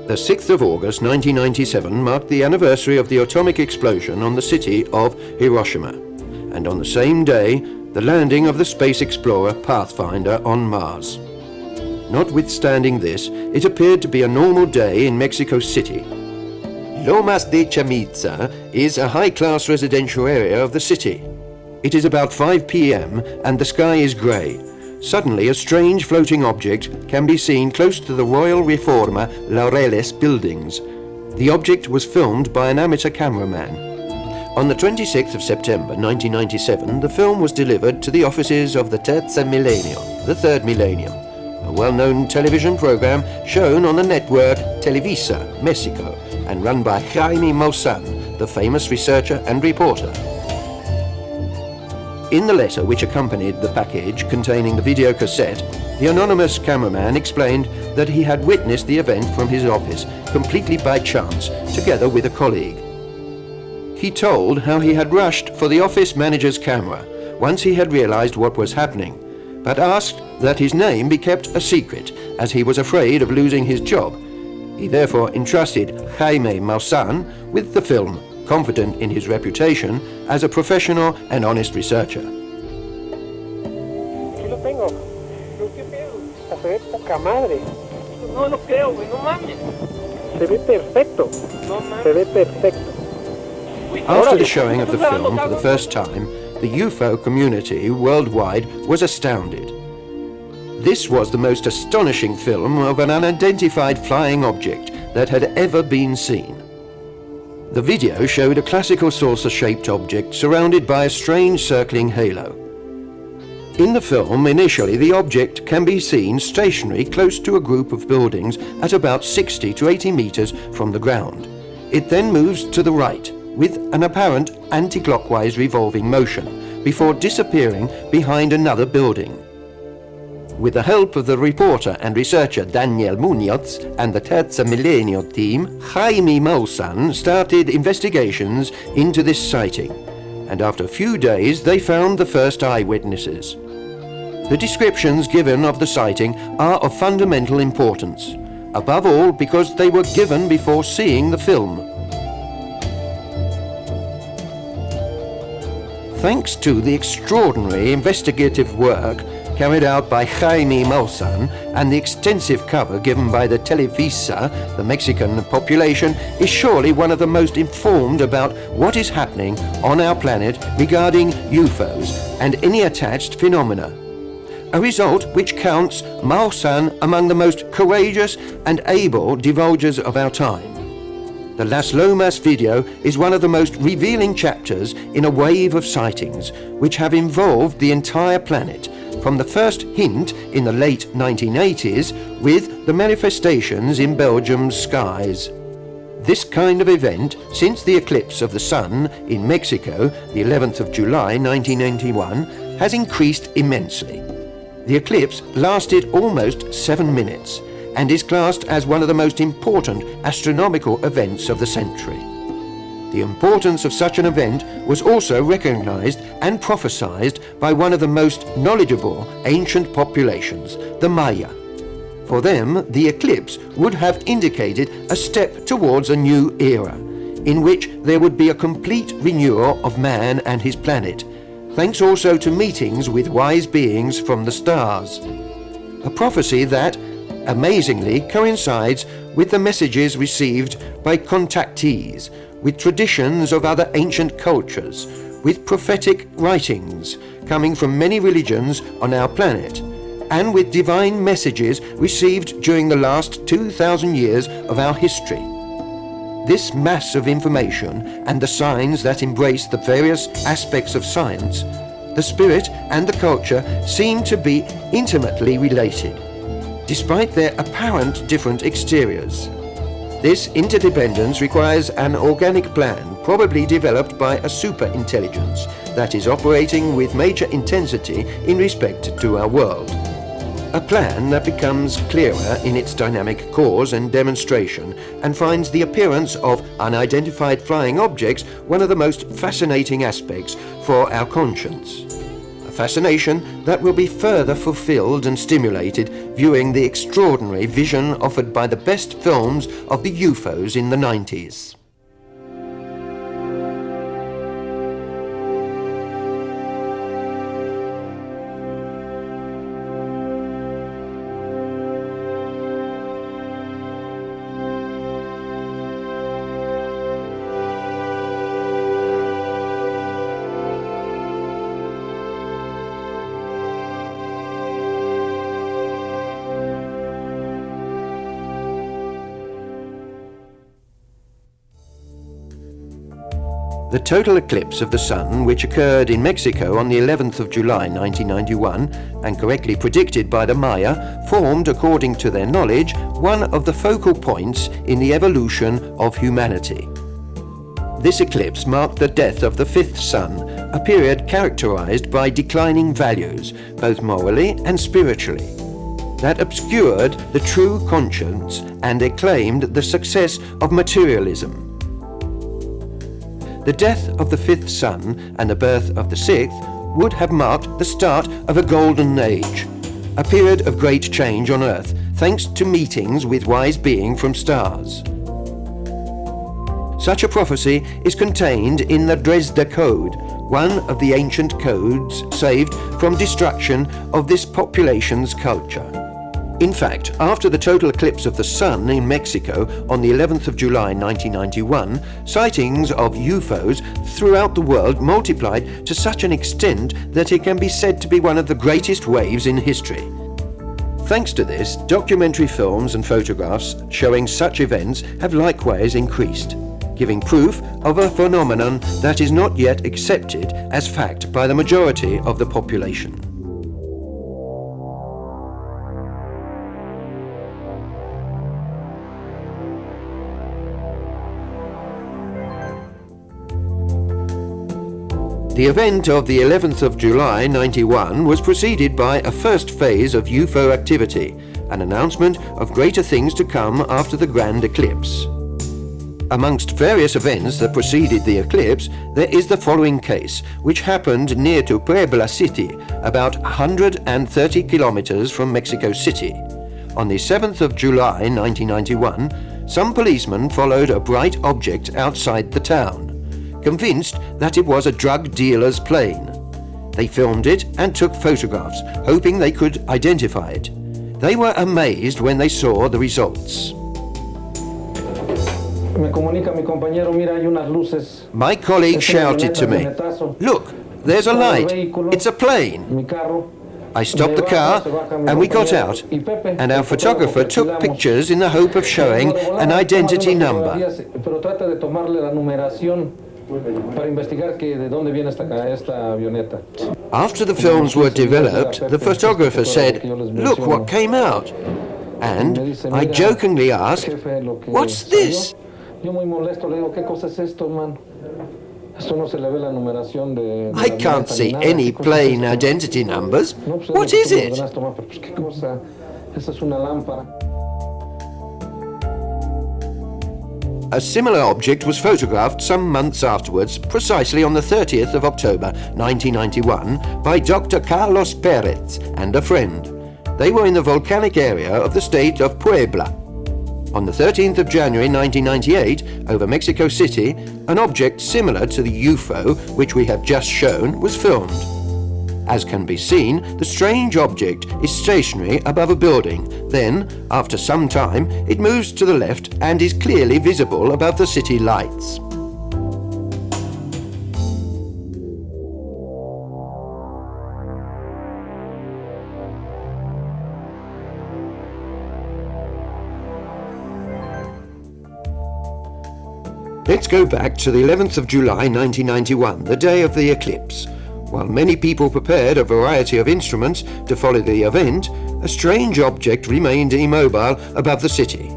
The 6th of August 1997 marked the anniversary of the atomic explosion on the city of Hiroshima, and on the same day, the landing of the space explorer Pathfinder on Mars. Notwithstanding this, it appeared to be a normal day in Mexico City. Lomas de Chamizza is a high-class residential area of the city. It is about 5 p.m. and the sky is grey. Suddenly, a strange floating object can be seen close to the Royal Reforma Laureles buildings. The object was filmed by an amateur cameraman. On the 26th of September 1997, the film was delivered to the offices of the Terza Millennio, the Third Millennium, a well-known television program shown on the network Televisa, Mexico, and run by Jaime Maussan, the famous researcher and reporter. In the letter which accompanied the package containing the video cassette, the anonymous cameraman explained that he had witnessed the event from his office completely by chance, together with a colleague. He told how he had rushed for the office manager's camera once he had realized what was happening, but asked that his name be kept a secret as he was afraid of losing his job. He therefore entrusted Jaime Maussan with the film, confident in his reputation as a professional and honest researcher. Aquí lo tengo. ¿Qué pedo? Se ve poca madre. No lo creo, güey, no mames. Se ve perfecto. No mames. Se ve perfecto. After the showing of the film for the first time, the UFO community worldwide was astounded. This was the most astonishing film of an unidentified flying object that had ever been seen. The video showed a classical saucer-shaped object surrounded by a strange circling halo. In the film, initially, the object can be seen stationary close to a group of buildings at about 60 to 80 meters from the ground. It then moves to the right, with an apparent anti-clockwise revolving motion, before disappearing behind another building. With the help of the reporter and researcher Daniel Munoz and the Terza Millennio team, Jaime Maussan started investigations into this sighting, and after a few days they found the first eyewitnesses. The descriptions given of the sighting are of fundamental importance, above all because they were given before seeing the film. Thanks to the extraordinary investigative work carried out by Jaime Maussan and the extensive cover given by the Televisa, the Mexican population is surely one of the most informed about what is happening on our planet regarding UFOs and any attached phenomena. A result which counts Maussan among the most courageous and able divulgers of our time. The Las Lomas video is one of the most revealing chapters in a wave of sightings which have involved the entire planet, from the first hint in the late 1980s with the manifestations in Belgium's skies. This kind of event, since the eclipse of the sun in Mexico, the 11th of July 1991, has increased immensely. The eclipse lasted almost 7 minutes and is classed as one of the most important astronomical events of the century. The importance of such an event was also recognized and prophesied by one of the most knowledgeable ancient populations, the Maya. For them, the eclipse would have indicated a step towards a new era, in which there would be a complete renewal of man and his planet, thanks also to meetings with wise beings from the stars. A prophecy that, amazingly, coincides with the messages received by contactees, with traditions of other ancient cultures, with prophetic writings coming from many religions on our planet, and with divine messages received during the last 2,000 years of our history. This mass of information and the signs that embrace the various aspects of science, the spirit and the culture seem to be intimately related, despite their apparent different exteriors. This interdependence requires an organic plan, probably developed by a super-intelligence that is operating with major intensity in respect to our world. A plan that becomes clearer in its dynamic cause and demonstration and finds the appearance of unidentified flying objects one of the most fascinating aspects for our conscience. A fascination that will be further fulfilled and stimulated viewing the extraordinary vision offered by the best films of the UFOs in the 90s. The total eclipse of the Sun, which occurred in Mexico on the 11th of July 1991, and correctly predicted by the Maya, formed, according to their knowledge, one of the focal points in the evolution of humanity. This eclipse marked the death of the fifth sun, a period characterized by declining values, both morally and spiritually, that obscured the true conscience and acclaimed the success of materialism. The death of the fifth sun and the birth of the sixth would have marked the start of a golden age, a period of great change on Earth, thanks to meetings with wise beings from stars. Such a prophecy is contained in the Dresde Code, one of the ancient codes saved from destruction of this population's culture. In fact, after the total eclipse of the Sun in Mexico on the 11th of July 1991, sightings of UFOs throughout the world multiplied to such an extent that it can be said to be one of the greatest waves in history. Thanks to this, documentary films and photographs showing such events have likewise increased, giving proof of a phenomenon that is not yet accepted as fact by the majority of the population. The event of the 11th of July 91 was preceded by a first phase of UFO activity, an announcement of greater things to come after the grand eclipse. Amongst various events that preceded the eclipse, there is the following case, which happened near to Puebla City, about 130 kilometers from Mexico City. On the 7th of July 1991, some policemen followed a bright object outside the town, convinced that it was a drug dealer's plane. They filmed it and took photographs, hoping they could identify it. They were amazed when they saw the results. My colleague shouted to me, "Look, there's a light. It's a plane." I stopped the car and we got out, and our photographer took pictures in the hope of showing an identity number. After the films were developed, the photographer said, "Look what came out." And I jokingly asked, "What's this?" "I can't see any plane identity numbers. What is it?" A similar object was photographed some months afterwards, precisely on the 30th of October 1991, by Dr. Carlos Perez and a friend. They were in the volcanic area of the state of Puebla. On the 13th of January 1998, over Mexico City, an object similar to the UFO, which we have just shown, was filmed. As can be seen, the strange object is stationary above a building. Then, after some time, it moves to the left and is clearly visible above the city lights. Let's go back to the 11th of July 1991, the day of the eclipse. While many people prepared a variety of instruments to follow the event, a strange object remained immobile above the city.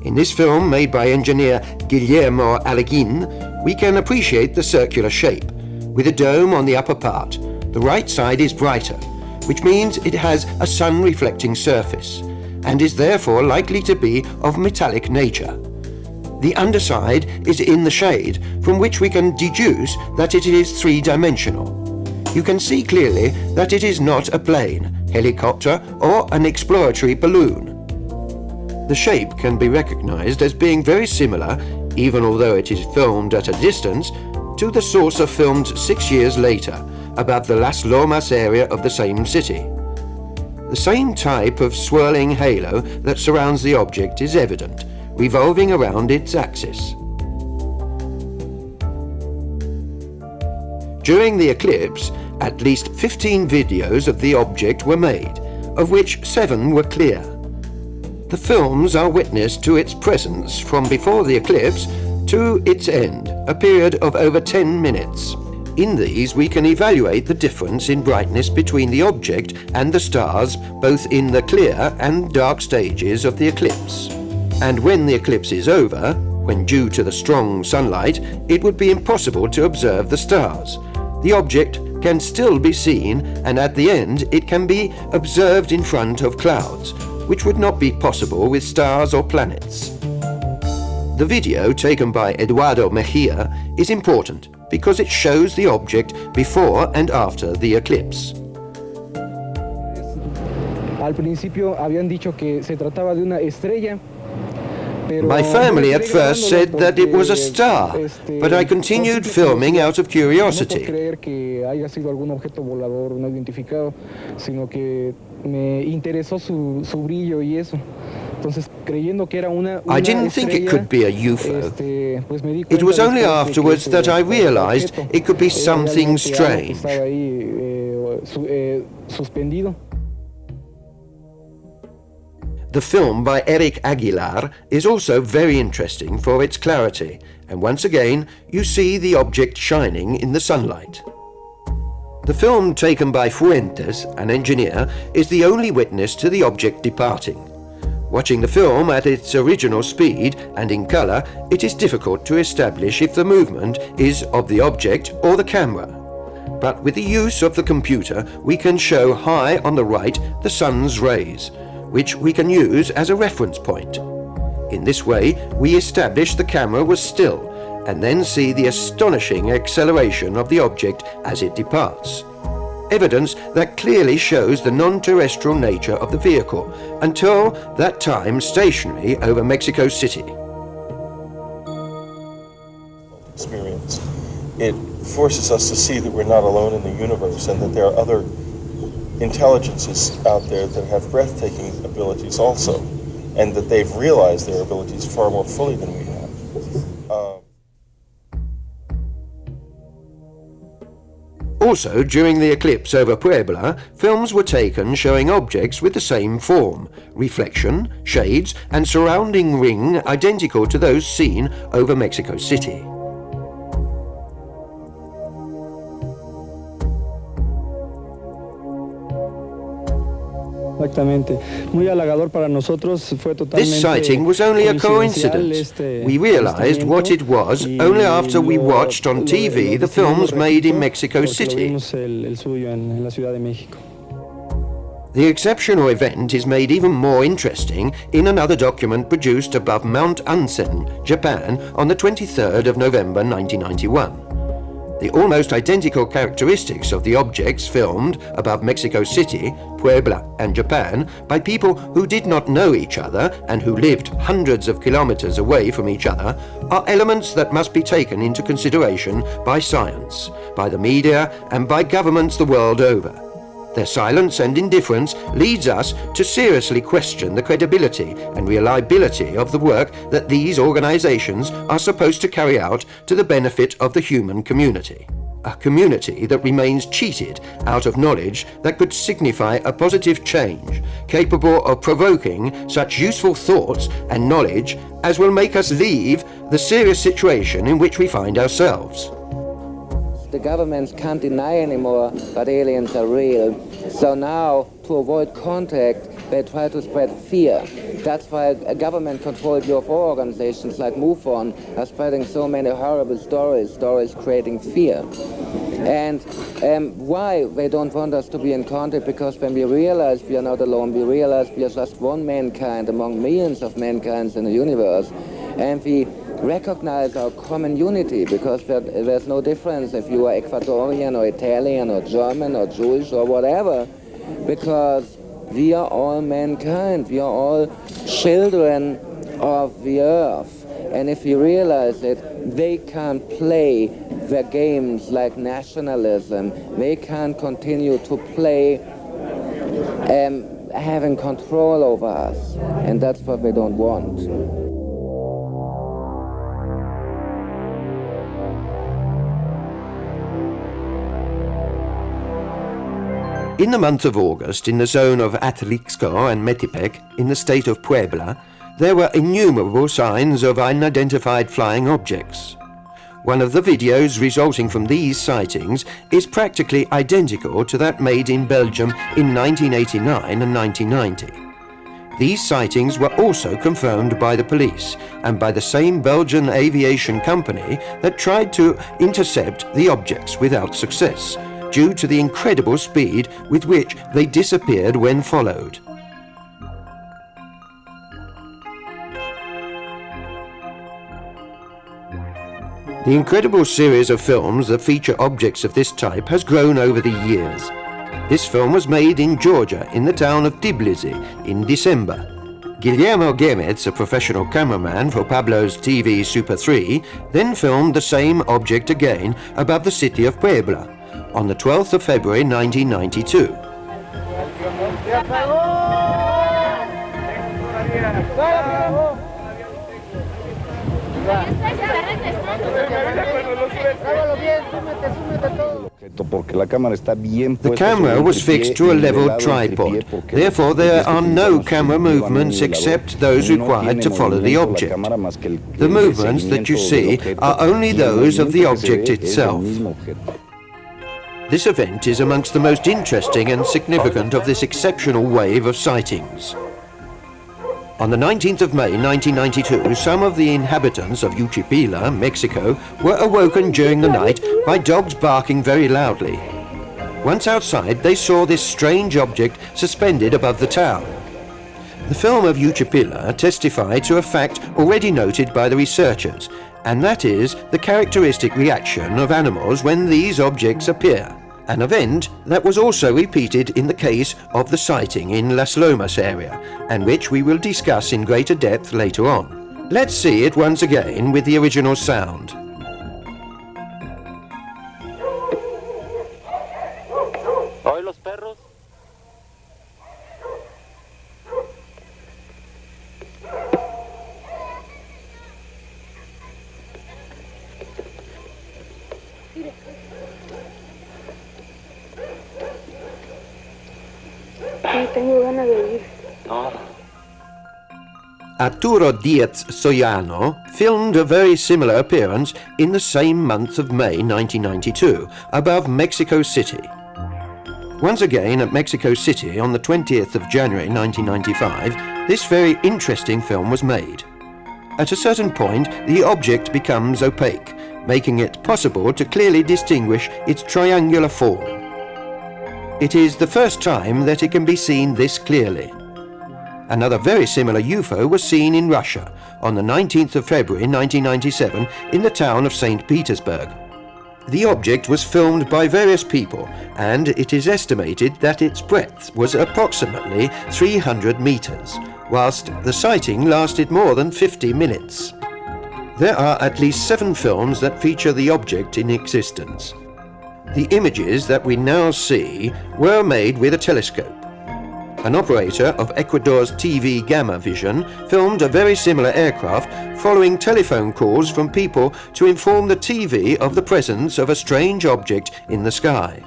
In this film, made by engineer Guillermo Alleguin, we can appreciate the circular shape, with a dome on the upper part. The right side is brighter, which means it has a sun-reflecting surface, and is therefore likely to be of metallic nature. The underside is in the shade, from which we can deduce that it is three-dimensional. you can see clearly that it is not a plane, helicopter, or an exploratory balloon. The shape can be recognized as being very similar, even although it is filmed at a distance, to the saucer filmed 6 years later above the Las Lomas area of the same city. The same type of swirling halo that surrounds the object is evident, revolving around its axis. During the eclipse, at least 15 videos of the object were made, of which 7 were clear. The films are witness to its presence from before the eclipse to its end, a period of over 10 minutes. In these, we can evaluate the difference in brightness between the object and the stars, both in the clear and dark stages of the eclipse. And when the eclipse is over, when due to the strong sunlight, it would be impossible to observe the stars. The object can still be seen, and at the end it can be observed in front of clouds, which would not be possible with stars or planets. The video taken by Eduardo Mejia is important because it shows the object before and after the eclipse. Al principio habían dicho que se trataba de una estrella. My family at first said that it was a star, but I continued filming out of curiosity. I didn't think it could be a UFO. It was only afterwards that I realized it could be something strange. The film by Eric Aguilar is also very interesting for its clarity, and once again you see the object shining in the sunlight. The film taken by Fuentes, an engineer, is the only witness to the object departing. Watching the film at its original speed and in color, it is difficult to establish if the movement is of the object or the camera. But with the use of the computer, we can show high on the right the sun's rays, which we can use as a reference point. In this way, we establish the camera was still, and then see the astonishing acceleration of the object as it departs. Evidence that clearly shows the non-terrestrial nature of the vehicle, until that time stationary over Mexico City. Experience. It forces us to see that we're not alone in the universe and that there are other intelligences out there that have breathtaking abilities also, and that they've realized their abilities far more fully than we have. Also, during the eclipse over Puebla, films were taken showing objects with the same form, reflection, shades, and surrounding ring identical to those seen over Mexico City. This sighting was only a coincidence. We realized what it was only after we watched on TV the films made in Mexico City. The exceptional event is made even more interesting in another document produced above Mount Ansen, Japan, on the 23rd of November 1991. The almost identical characteristics of the objects filmed above Mexico City, Puebla, and Japan by people who did not know each other and who lived hundreds of kilometers away from each other are elements that must be taken into consideration by science, by the media, and by governments the world over. Their silence and indifference leads us to seriously question the credibility and reliability of the work that these organizations are supposed to carry out to the benefit of the human community. A community that remains cheated out of knowledge that could signify a positive change, capable of provoking such useful thoughts and knowledge as will make us leave the serious situation in which we find ourselves. The governments can't deny anymore that aliens are real. So now, to avoid contact, they try to spread fear. That's why government-controlled UFO organizations like MUFON are spreading so many horrible stories creating fear. And why they don't want us to be in contact? Because when we realize we are not alone, we realize we are just one mankind among millions of mankinds in the universe, and we recognize our common unity, because there's no difference if you are Ecuadorian or Italian or German or Jewish or whatever, because we are all mankind, we are all children of the earth. And if you realize it, they can't play their games like nationalism. They can't continue to play having control over us. And that's what they don't want. In the month of August, in the zone of Atlixco and Metepec, in the state of Puebla, there were innumerable signs of unidentified flying objects. One of the videos resulting from these sightings is practically identical to that made in Belgium in 1989 and 1990. These sightings were also confirmed by the police and by the same Belgian aviation company that tried to intercept the objects without success, due to the incredible speed with which they disappeared when followed. The incredible series of films that feature objects of this type has grown over the years. This film was made in Georgia, in the town of Tbilisi, in December. Guillermo Gemez, a professional cameraman for Pablo's TV Super 3, then filmed the same object again above the city of Puebla on the 12th of February 1992. The camera was fixed to a level tripod. Therefore, there are no camera movements except those required to follow the object. The movements that you see are only those of the object itself. This event is amongst the most interesting and significant of this exceptional wave of sightings. On the 19th of May 1992, some of the inhabitants of Uchipila, Mexico, were awoken during the night by dogs barking very loudly. Once outside, they saw this strange object suspended above the town. The film of Uchipila testified to a fact already noted by the researchers, and that is the characteristic reaction of animals when these objects appear. An event that was also repeated in the case of the sighting in Las Lomas area, and which we will discuss in greater depth later on. Let's see it once again with the original sound. ¿Hoy los perros? Tengo ganas de ir. No. Arturo Diaz Soyano filmed a very similar appearance in the same month of May 1992 above Mexico City. Once again at Mexico City on the 20th of January 1995, this very interesting film was made. At a certain point, the object becomes opaque, making it possible to clearly distinguish its triangular form. It is the first time that it can be seen this clearly. Another very similar UFO was seen in Russia on the 19th of February 1997 in the town of St. Petersburg. The object was filmed by various people, and it is estimated that its breadth was approximately 300 meters, whilst the sighting lasted more than 50 minutes. There are at least 7 films that feature the object in existence. The images that we now see were made with a telescope. An operator of Ecuador's TV Gamma Vision filmed a very similar aircraft following telephone calls from people to inform the TV of the presence of a strange object in the sky.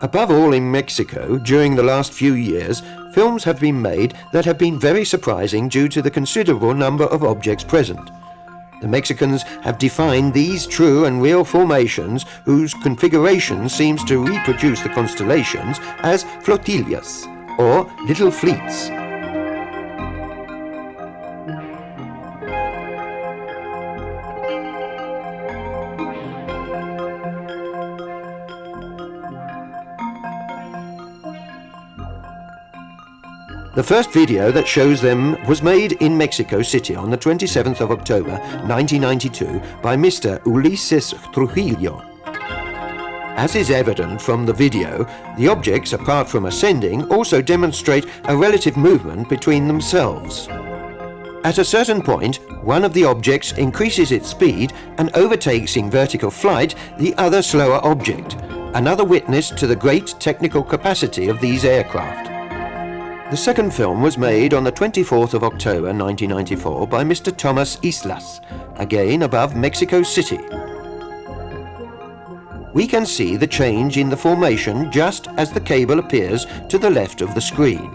Above all in Mexico, during the last few years, films have been made that have been very surprising due to the considerable number of objects present. The Mexicans have defined these true and real formations whose configuration seems to reproduce the constellations as Flotillas, or little fleets. The first video that shows them was made in Mexico City on the 27th of October 1992 by Mr. Ulises Trujillo. As is evident from the video, the objects, apart from ascending, also demonstrate a relative movement between themselves. At a certain point, one of the objects increases its speed and overtakes in vertical flight the other slower object, another witness to the great technical capacity of these aircraft. The second film was made on the 24th of October 1994 by Mr. Thomas Islas, again above Mexico City. We can see the change in the formation just as the cable appears to the left of the screen.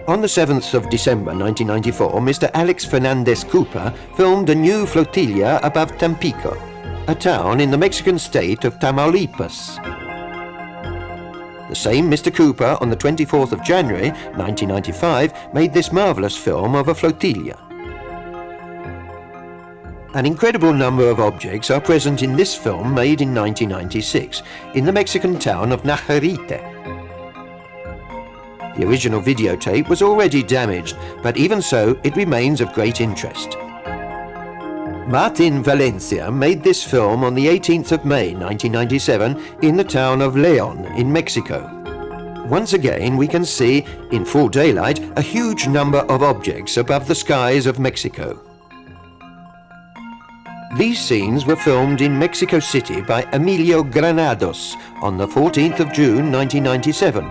On the 7th of December 1994, Mr. Alex Fernandez Cooper filmed a new flotilla above Tampico, a town in the Mexican state of Tamaulipas. The same Mr. Cooper, on the 24th of January 1995, made this marvelous film of a flotilla. An incredible number of objects are present in this film made in 1996 in the Mexican town of Najarite. The original videotape was already damaged, but even so, it remains of great interest. Martin Valencia made this film on the 18th of May 1997 in the town of León in Mexico. Once again, we can see, in full daylight, a huge number of objects above the skies of Mexico. These scenes were filmed in Mexico City by Emilio Granados on the 14th of June 1997.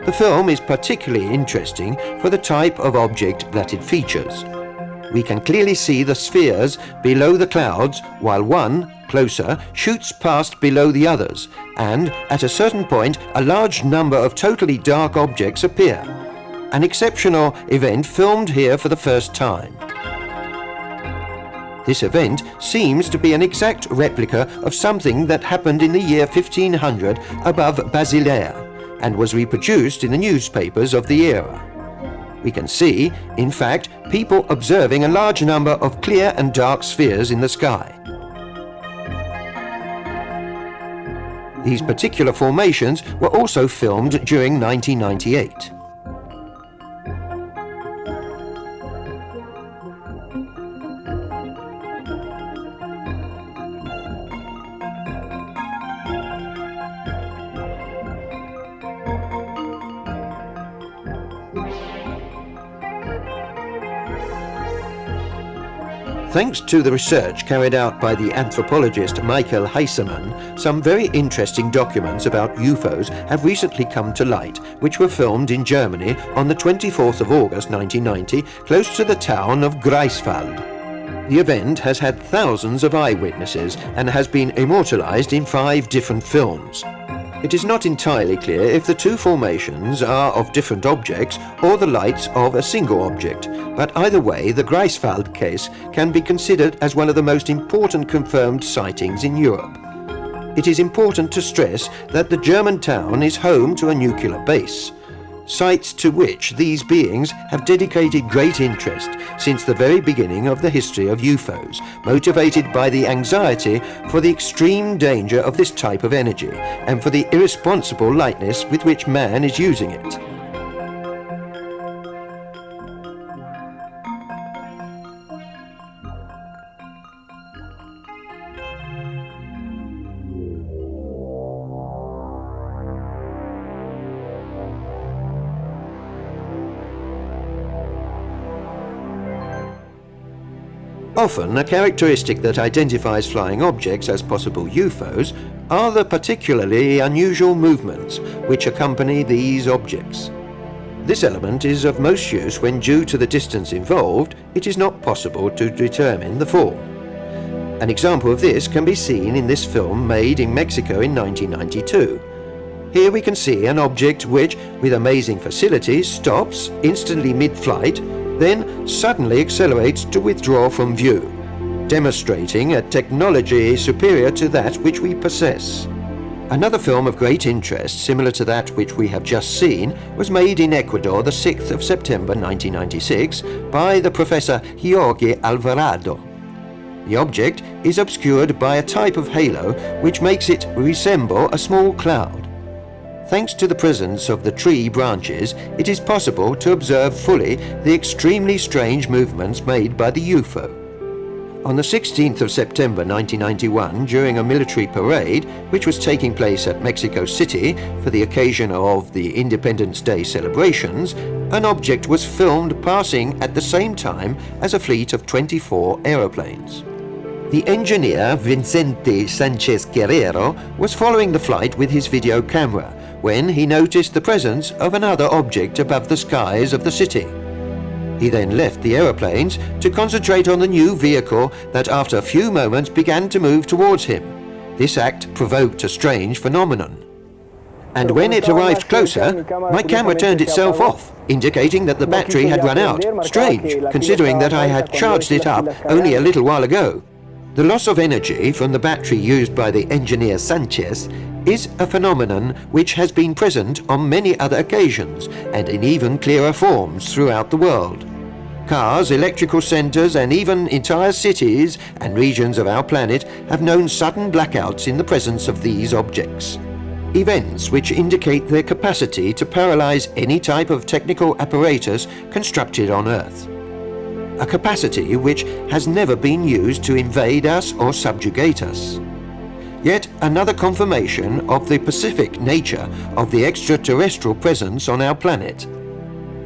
The film is particularly interesting for the type of object that it features. We can clearly see the spheres below the clouds, while one, closer, shoots past below the others, and at a certain point a large number of totally dark objects appear. An exceptional event filmed here for the first time. This event seems to be an exact replica of something that happened in the year 1500 above Basilea, and was reproduced in the newspapers of the era. We can see, in fact, people observing a large number of clear and dark spheres in the sky. These particular formations were also filmed during 1998. Thanks to the research carried out by the anthropologist Michael Heisemann, some very interesting documents about UFOs have recently come to light, which were filmed in Germany on the 24th of August 1990, close to the town of Greifswald. The event has had thousands of eyewitnesses and has been immortalized in 5 different films. It is not entirely clear if the two formations are of different objects or the lights of a single object, but either way, the Greifswald case can be considered as one of the most important confirmed sightings in Europe. It is important to stress that the German town is home to a nuclear base, sites to which these beings have dedicated great interest since the very beginning of the history of UFOs, motivated by the anxiety for the extreme danger of this type of energy and for the irresponsible lightness with which man is using it. Often, a characteristic that identifies flying objects as possible UFOs are the particularly unusual movements which accompany these objects. This element is of most use when, due to the distance involved, it is not possible to determine the form. An example of this can be seen in this film made in Mexico in 1992. Here we can see an object which, with amazing facility, stops instantly mid-flight, then suddenly accelerates to withdraw from view, demonstrating a technology superior to that which we possess. Another film of great interest, similar to that which we have just seen, was made in Ecuador the 6th of September 1996 by the Professor Jorge Alvarado. The object is obscured by a type of halo which makes it resemble a small cloud. Thanks to the presence of the tree branches, it is possible to observe fully the extremely strange movements made by the UFO. On the 16th of September 1991, during a military parade which was taking place at Mexico City for the occasion of the Independence Day celebrations, an object was filmed passing at the same time as a fleet of 24 aeroplanes. The engineer Vicente Sanchez Guerrero was following the flight with his video camera when he noticed the presence of another object above the skies of the city. He then left the aeroplanes to concentrate on the new vehicle that after a few moments began to move towards him. This act provoked a strange phenomenon. And when it arrived closer, my camera turned itself off, indicating that the battery had run out. Strange, considering that I had charged it up only a little while ago. The loss of energy from the battery used by the engineer Sanchez is a phenomenon which has been present on many other occasions and in even clearer forms throughout the world. Cars, electrical centres and even entire cities and regions of our planet have known sudden blackouts in the presence of these objects. Events which indicate their capacity to paralyze any type of technical apparatus constructed on Earth. A capacity which has never been used to invade us or subjugate us. Yet another confirmation of the pacific nature of the extraterrestrial presence on our planet.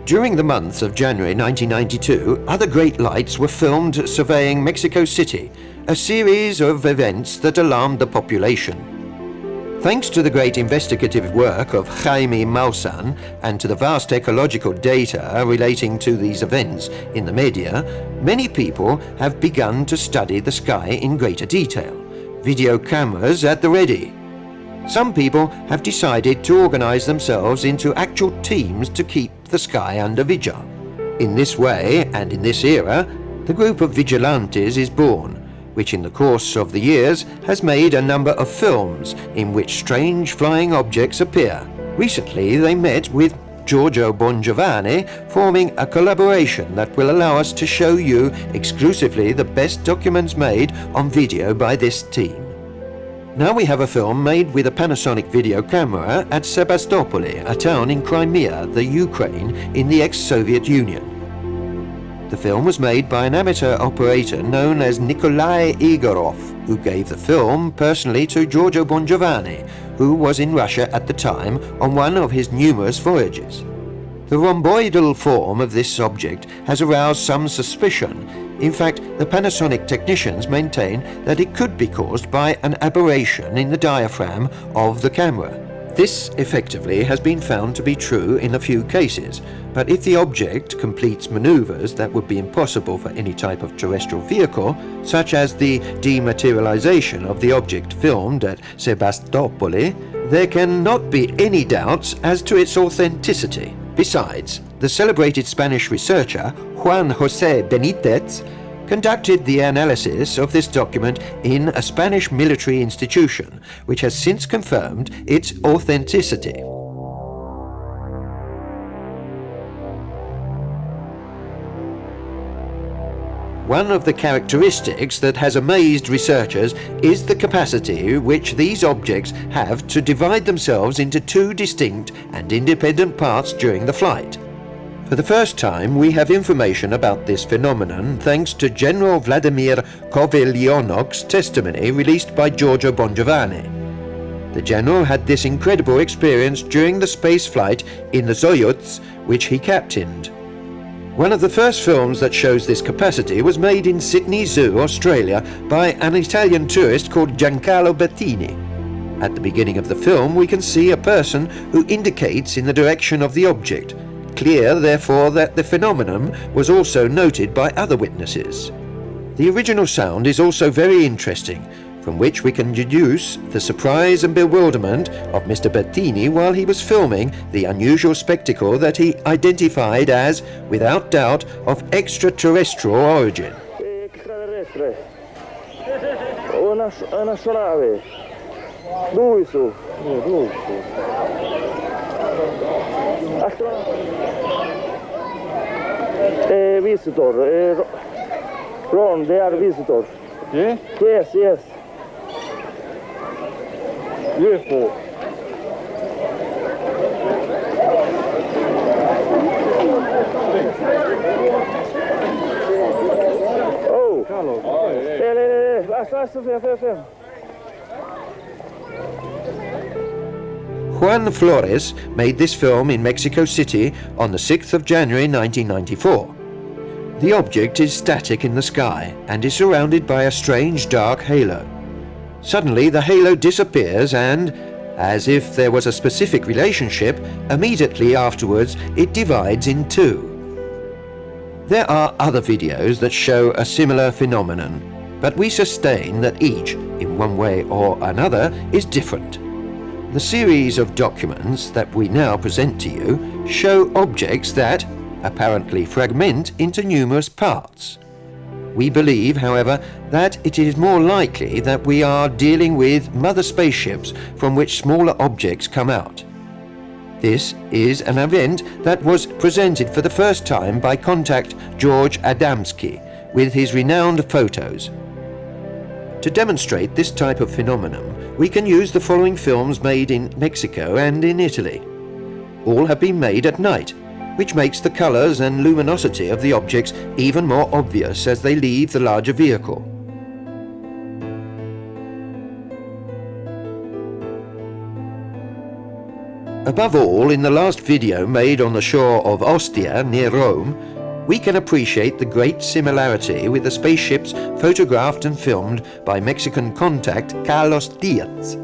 During the months of January 1992, other great lights were filmed surveying Mexico City, a series of events that alarmed the population. Thanks to the great investigative work of Jaime Maussan and to the vast ecological data relating to these events in the media, many people have begun to study the sky in greater detail. Video cameras at the ready. Some people have decided to organize themselves into actual teams to keep the sky under vigil. In this way, and in this era, the group of vigilantes is born, which in the course of the years has made a number of films in which strange flying objects appear. Recently they met with Giorgio Bongiovanni, forming a collaboration that will allow us to show you exclusively the best documents made on video by this team. Now we have a film made with a Panasonic video camera at Sebastopol, a town in Crimea, the Ukraine, in the ex-Soviet Union. The film was made by an amateur operator known as Nikolai Igorov, who gave the film personally to Giorgio Bongiovanni, who was in Russia at the time on one of his numerous voyages. The rhomboidal form of this object has aroused some suspicion. In fact, the Panasonic technicians maintain that it could be caused by an aberration in the diaphragm of the camera. This effectively has been found to be true in a few cases, but if the object completes maneuvers that would be impossible for any type of terrestrial vehicle, such as the dematerialization of the object filmed at Sebastopol, there cannot be any doubts as to its authenticity. Besides, the celebrated Spanish researcher Juan José Benítez conducted the analysis of this document in a Spanish military institution, which has since confirmed its authenticity. One of the characteristics that has amazed researchers is the capacity which these objects have to divide themselves into two distinct and independent parts during the flight. For the first time, we have information about this phenomenon thanks to General Vladimir Kovalyonok's testimony released by Giorgio Bongiovanni. The general had this incredible experience during the space flight in the Soyuz, which he captained. One of the first films that shows this capacity was made in Sydney Zoo, Australia, by an Italian tourist called Giancarlo Bettini. At the beginning of the film, we can see a person who indicates in the direction of the object. Clear, therefore, that the phenomenon was also noted by other witnesses. The original sound is also very interesting, from which we can deduce the surprise and bewilderment of Mr. Bettini while he was filming the unusual spectacle that he identified as, without doubt, of extraterrestrial origin. Extraterrestre. Una astronave. Dove su? Dove su? Visitor. Ron, they are visitors. Yeah? Yes. UFO. film. Juan Flores made this film in Mexico City on the 6th of January 1994. The object is static in the sky and is surrounded by a strange dark halo. Suddenly the halo disappears and, as if there was a specific relationship, immediately afterwards it divides in two. There are other videos that show a similar phenomenon, but we sustain that each, in one way or another, is different. The series of documents that we now present to you show objects that apparently fragment into numerous parts. We believe, however, that it is more likely that we are dealing with mother spaceships from which smaller objects come out. This is an event that was presented for the first time by contact George Adamski with his renowned photos. To demonstrate this type of phenomenon, we can use the following films made in Mexico and in Italy. All have been made at night, which makes the colors and luminosity of the objects even more obvious as they leave the larger vehicle. Above all, in the last video made on the shore of Ostia near Rome, we can appreciate the great similarity with the spaceships photographed and filmed by Mexican contact Carlos Diaz.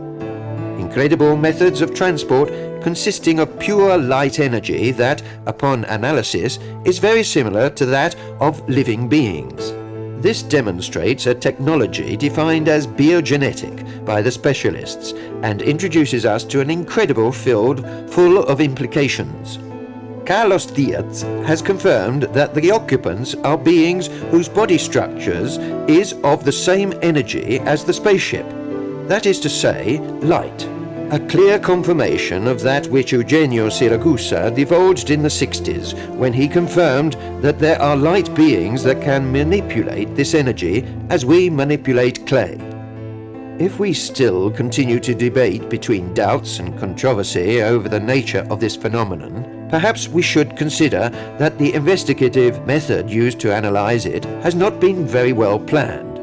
Incredible methods of transport consisting of pure light energy that, upon analysis, is very similar to that of living beings. This demonstrates a technology defined as biogenetic by the specialists and introduces us to an incredible field full of implications. Carlos Diaz has confirmed that the occupants are beings whose body structures is of the same energy as the spaceship, that is to say, light. A clear confirmation of that which Eugenio Siragusa divulged in the 60s when he confirmed that there are light beings that can manipulate this energy as we manipulate clay. If we still continue to debate between doubts and controversy over the nature of this phenomenon, perhaps we should consider that the investigative method used to analyze it has not been very well planned.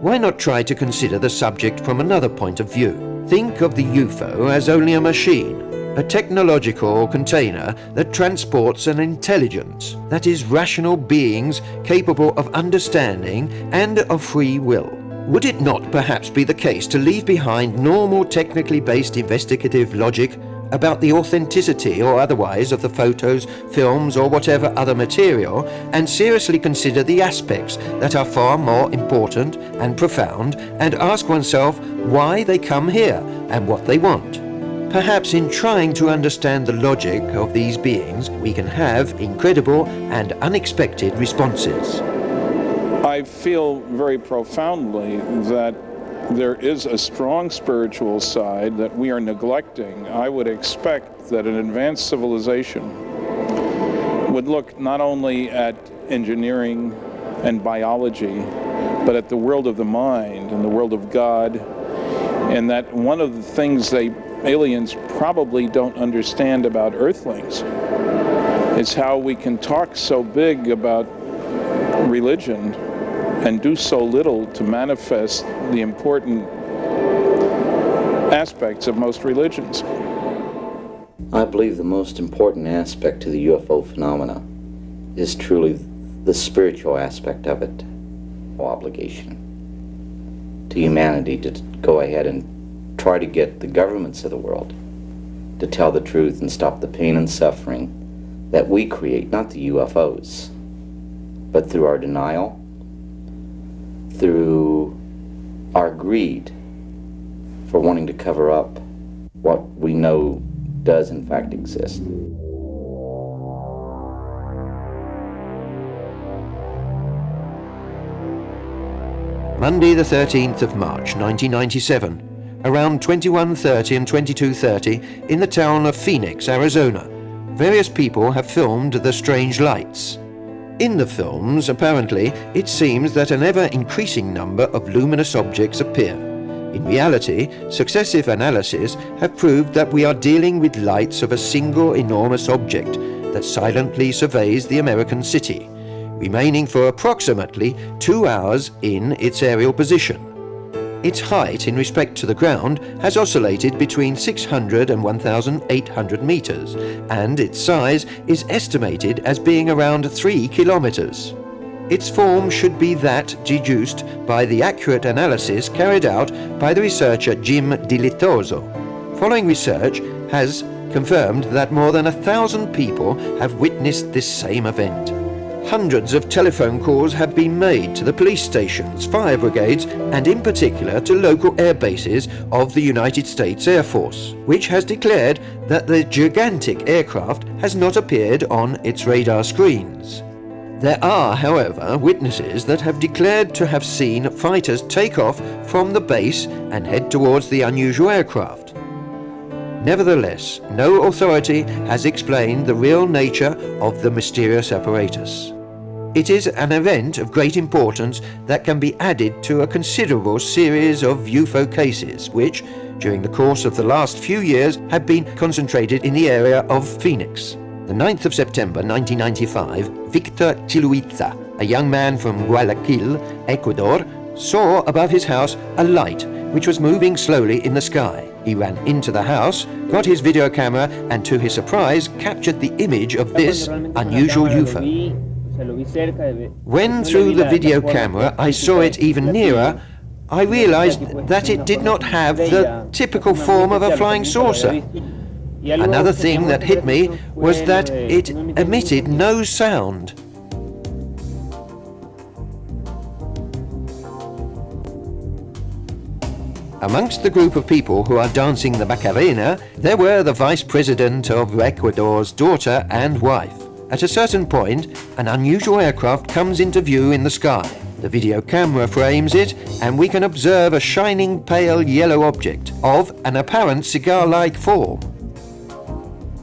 Why not try to consider the subject from another point of view? Think of the UFO as only a machine, a technological container that transports an intelligence, that is, rational beings capable of understanding and of free will. Would it not perhaps be the case to leave behind normal technically based investigative logic about the authenticity or otherwise of the photos, films or whatever other material, and seriously consider the aspects that are far more important and profound, and ask oneself why they come here and what they want? Perhaps in trying to understand the logic of these beings, we can have incredible and unexpected responses. I feel very profoundly that there is a strong spiritual side that we are neglecting. I would expect that an advanced civilization would look not only at engineering and biology, but at the world of the mind and the world of God, and that one of the things aliens probably don't understand about Earthlings is how we can talk so big about religion and do so little to manifest the important aspects of most religions. I believe the most important aspect to the UFO phenomena is truly the spiritual aspect of it. Obligation to humanity to go ahead and try to get the governments of the world to tell the truth and stop the pain and suffering that we create, not the UFOs, but through our denial, through our greed for wanting to cover up what we know does in fact exist. Monday the 13th of March 1997, around 21:30 and 22:30 in the town of Phoenix, Arizona, various people have filmed the strange lights. In the films, apparently, it seems that an ever-increasing number of luminous objects appear. In reality, successive analyses have proved that we are dealing with lights of a single enormous object that silently surveys the American city, remaining for approximately 2 hours in its aerial position. Its height in respect to the ground has oscillated between 600 and 1,800 meters, and its size is estimated as being around 3 kilometers. Its form should be that deduced by the accurate analysis carried out by the researcher Jim Dilitoso. Following research has confirmed that more than 1,000 people have witnessed this same event. Hundreds of telephone calls have been made to the police stations, fire brigades, and in particular to local air bases of the United States Air Force, which has declared that the gigantic aircraft has not appeared on its radar screens. There are, however, witnesses that have declared to have seen fighters take off from the base and head towards the unusual aircraft. Nevertheless, no authority has explained the real nature of the mysterious apparatus. It is an event of great importance that can be added to a considerable series of UFO cases which, during the course of the last few years, have been concentrated in the area of Phoenix. The 9th of September 1995, Victor Chiluiza, a young man from Guayaquil, Ecuador, saw above his house a light which was moving slowly in the sky. He ran into the house, got his video camera, and to his surprise captured the image of this unusual UFO. When through the video camera I saw it even nearer, I realized that it did not have the typical form of a flying saucer. Another thing that hit me was that it emitted no sound. Amongst the group of people who are dancing the Macarena, there were the Vice President of Ecuador's daughter and wife. At a certain point, an unusual aircraft comes into view in the sky. The video camera frames it, and we can observe a shining pale yellow object of an apparent cigar-like form.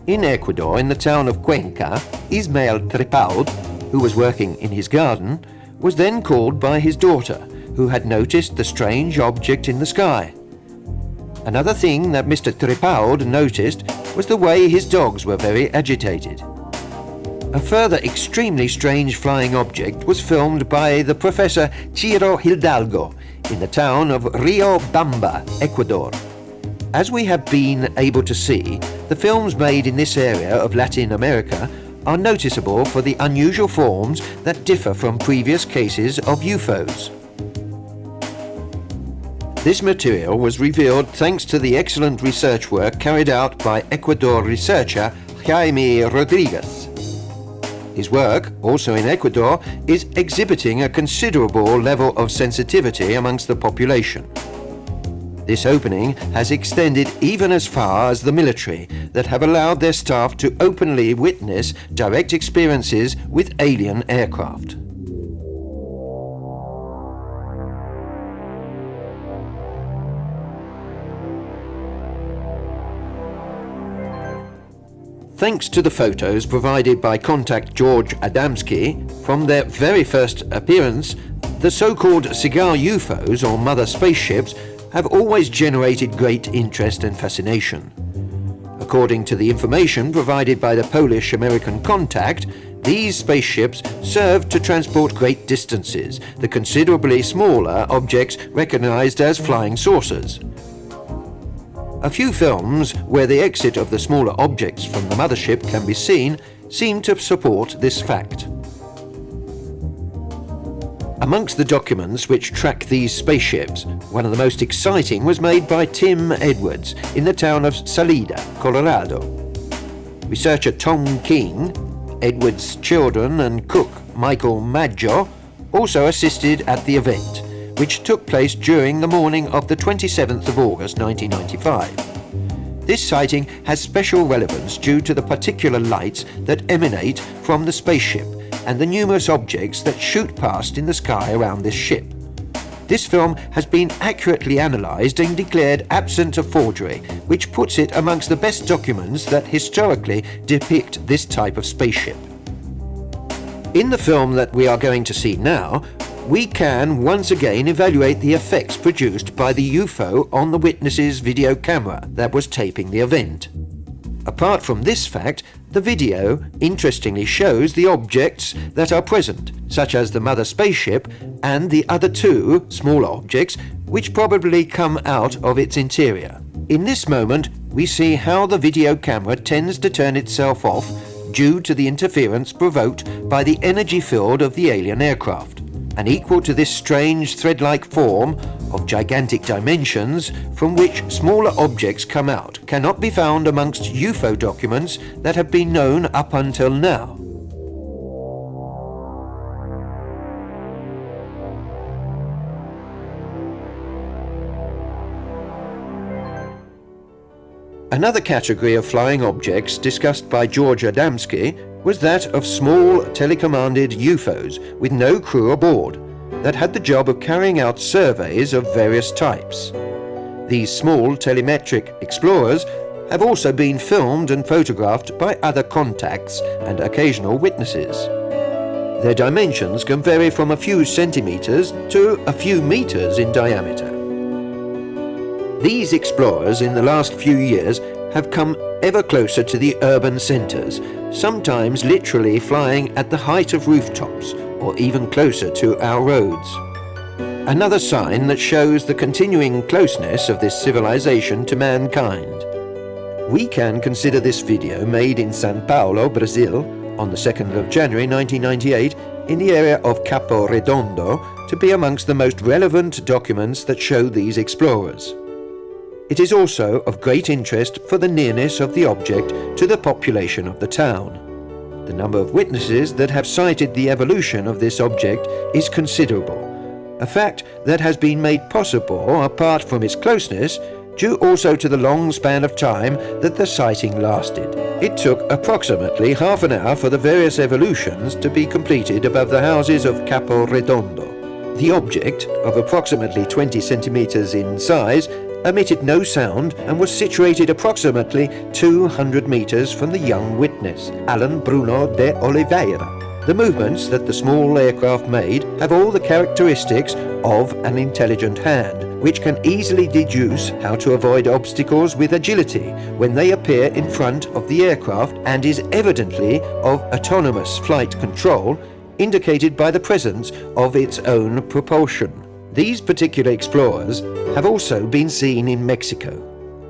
In Ecuador, in the town of Cuenca, Ismael Trepaud, who was working in his garden, was then called by his daughter, who had noticed the strange object in the sky. Another thing that Mr. Trepaud noticed was the way his dogs were very agitated. A further extremely strange flying object was filmed by the Professor Ciro Hidalgo in the town of Rio Bamba, Ecuador. As we have been able to see, the films made in this area of Latin America are noticeable for the unusual forms that differ from previous cases of UFOs. This material was revealed thanks to the excellent research work carried out by Ecuador researcher Jaime Rodriguez. His work, also in Ecuador, is exhibiting a considerable level of sensitivity amongst the population. This opening has extended even as far as the military, that have allowed their staff to openly witness direct experiences with alien aircraft. Thanks to the photos provided by contact George Adamski, from their very first appearance, the so-called cigar UFOs, or mother spaceships, have always generated great interest and fascination. According to the information provided by the Polish-American contact, these spaceships served to transport great distances, the considerably smaller objects recognized as flying saucers. A few films where the exit of the smaller objects from the mothership can be seen seem to support this fact. Amongst the documents which track these spaceships, one of the most exciting was made by Tim Edwards in the town of Salida, Colorado. Researcher Tom King, Edwards' children and cook Michael Maggio also assisted at the event, which took place during the morning of the 27th of August 1995. This sighting has special relevance due to the particular lights that emanate from the spaceship and the numerous objects that shoot past in the sky around this ship. This film has been accurately analysed and declared absent of forgery, which puts it amongst the best documents that historically depict this type of spaceship. In the film that we are going to see now, we can once again evaluate the effects produced by the UFO on the witness's video camera that was taping the event. Apart from this fact, The video interestingly shows the objects that are present, such as the mother spaceship and the other two smaller objects which probably come out of its interior. In this moment, we see how the video camera tends to turn itself off due to the interference provoked by the energy field of the alien aircraft. And equal to this strange thread-like form of gigantic dimensions from which smaller objects come out cannot be found amongst UFO documents that have been known up until now. Another category of flying objects discussed by George Adamski was that of small telecommanded UFOs with no crew aboard that had the job of carrying out surveys of various types. These small telemetric explorers have also been filmed and photographed by other contacts and occasional witnesses. Their dimensions can vary from a few centimeters to a few meters in diameter. These explorers in the last few years have come ever closer to the urban centers, sometimes literally flying at the height of rooftops or even closer to our roads. Another sign that shows the continuing closeness of this civilization to mankind. We can consider this video made in São Paulo, Brazil, on the 2nd of January 1998 in the area of Capo Redondo to be amongst the most relevant documents that show these explorers. It is also of great interest for the nearness of the object to the population of the town. The number of witnesses that have cited the evolution of this object is considerable, a fact that has been made possible, apart from its closeness, due also to the long span of time that the sighting lasted. It took approximately half an hour for the various evolutions to be completed above the houses of Capo Redondo. The object, of approximately 20 centimeters in size, emitted no sound and was situated approximately 200 meters from the young witness, Alan Bruno de Oliveira. The movements that the small aircraft made have all the characteristics of an intelligent hand, which can easily deduce how to avoid obstacles with agility when they appear in front of the aircraft, and is evidently of autonomous flight control, indicated by the presence of its own propulsion. These particular explorers have also been seen in Mexico.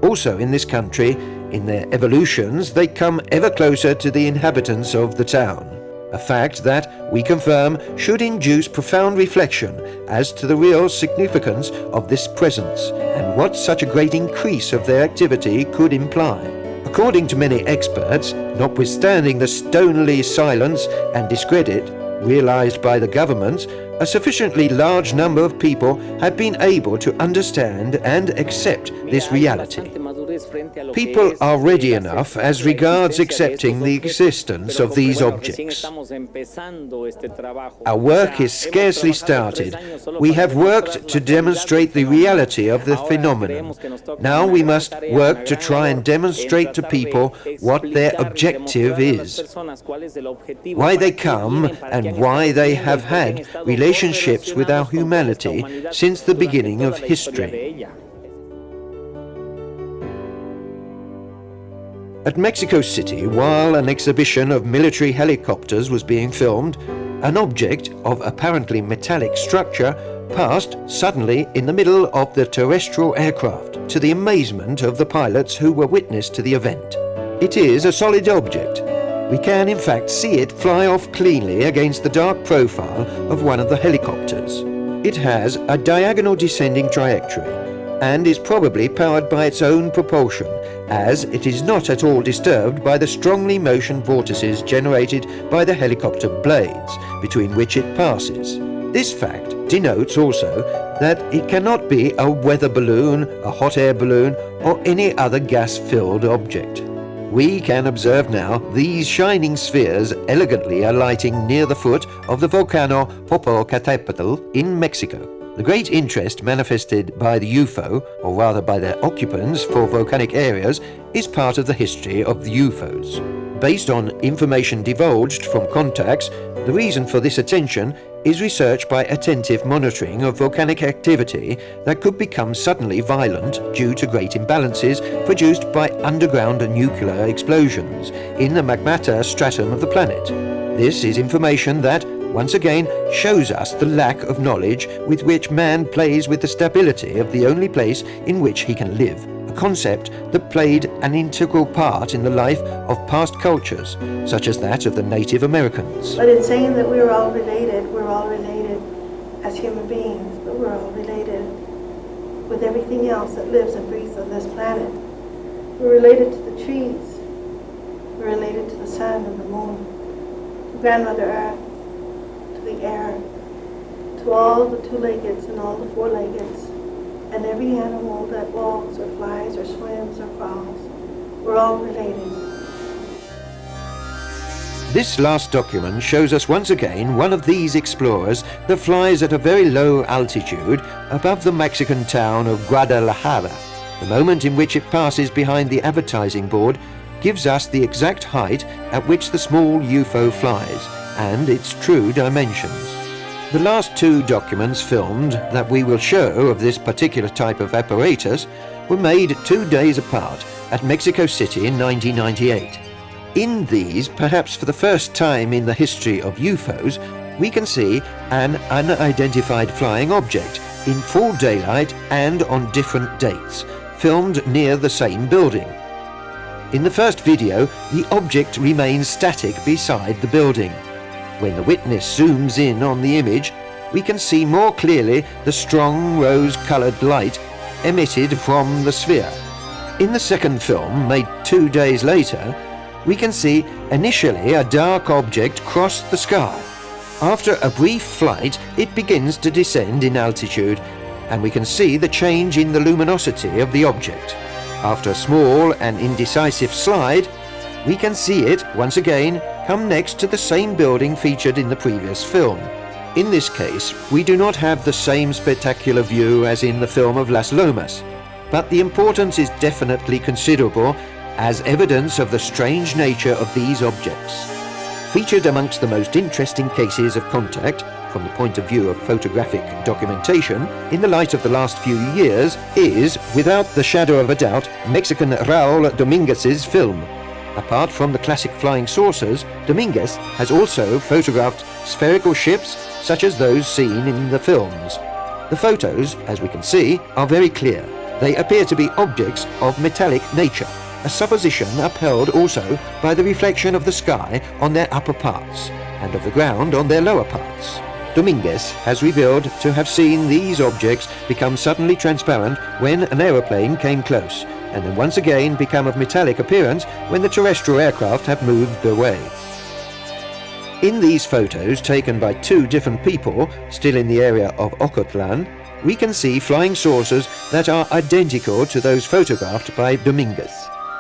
Also in this country, in their evolutions, they come ever closer to the inhabitants of the town, a fact that, we confirm, should induce profound reflection as to the real significance of this presence and what such a great increase of their activity could imply. According to many experts, notwithstanding the stonily silence and discredit realized by the governments, a sufficiently large number of people have been able to understand and accept this reality. People are ready enough as regards accepting the existence of these objects. Our work is scarcely started. We have worked to demonstrate the reality of the phenomenon. Now we must work to try and demonstrate to people what their objective is, why they come and why they have had relationships with our humanity since the beginning of history. At Mexico City, while an exhibition of military helicopters was being filmed, an object of apparently metallic structure passed suddenly in the middle of the terrestrial aircraft, to the amazement of the pilots who were witness to the event. It is a solid object. We can in fact see it fly off cleanly against the dark profile of one of the helicopters. It has a diagonal descending trajectory and is probably powered by its own propulsion, as it is not at all disturbed by the strongly motion vortices generated by the helicopter blades between which it passes. This fact denotes also that it cannot be a weather balloon, a hot air balloon, or any other gas-filled object. We can observe now these shining spheres elegantly alighting near the foot of the volcano Popocatépetl in Mexico. The great interest manifested by the UFO, or rather by their occupants, for volcanic areas is part of the history of the UFOs. Based on information divulged from contacts, the reason for this attention is research by attentive monitoring of volcanic activity that could become suddenly violent due to great imbalances produced by underground nuclear explosions in the magmata stratum of the planet. This is information that, once again, shows us the lack of knowledge with which man plays with the stability of the only place in which he can live, a concept that played an integral part in the life of past cultures, such as that of the Native Americans. But in saying that we're all related as human beings, but we're all related with everything else that lives and breathes on this planet. We're related to the trees, we're related to the sun and the moon, to Grandmother Earth, to the air, to all the two-leggeds and all the four-leggeds, and every animal that walks or flies or swims or crawls. We're all related. This last document shows us once again one of these explorers that flies at a very low altitude above the Mexican town of Guadalajara. The moment in which it passes behind the advertising board gives us the exact height at which the small UFO flies and its true dimensions. The last two documents filmed that we will show of this particular type of apparatus were made 2 days apart at Mexico City in 1998. In these, perhaps for the first time in the history of UFOs, we can see an unidentified flying object in full daylight and on different dates, filmed near the same building. In the first video, the object remains static beside the building. When the witness zooms in on the image, we can see more clearly the strong rose-colored light emitted from the sphere. In the second film, made 2 days later, we can see initially a dark object cross the sky. After a brief flight, it begins to descend in altitude, and we can see the change in the luminosity of the object. After a small and indecisive slide, we can see it once again come next to the same building featured in the previous film. In this case, we do not have the same spectacular view as in the film of Las Lomas, but the importance is definitely considerable as evidence of the strange nature of these objects. Featured amongst the most interesting cases of contact, from the point of view of photographic documentation, in the light of the last few years, is, without the shadow of a doubt, Mexican Raul Dominguez's film. Apart from the classic flying saucers, Dominguez has also photographed spherical ships such as those seen in the films. The photos, as we can see, are very clear. They appear to be objects of metallic nature, a supposition upheld also by the reflection of the sky on their upper parts and of the ground on their lower parts. Dominguez has revealed to have seen these objects become suddenly transparent when an aeroplane came close, and then once again become of metallic appearance when the terrestrial aircraft have moved away. In these photos, taken by 2 different people, still in the area of Ocotlan, we can see flying saucers that are identical to those photographed by Dominguez.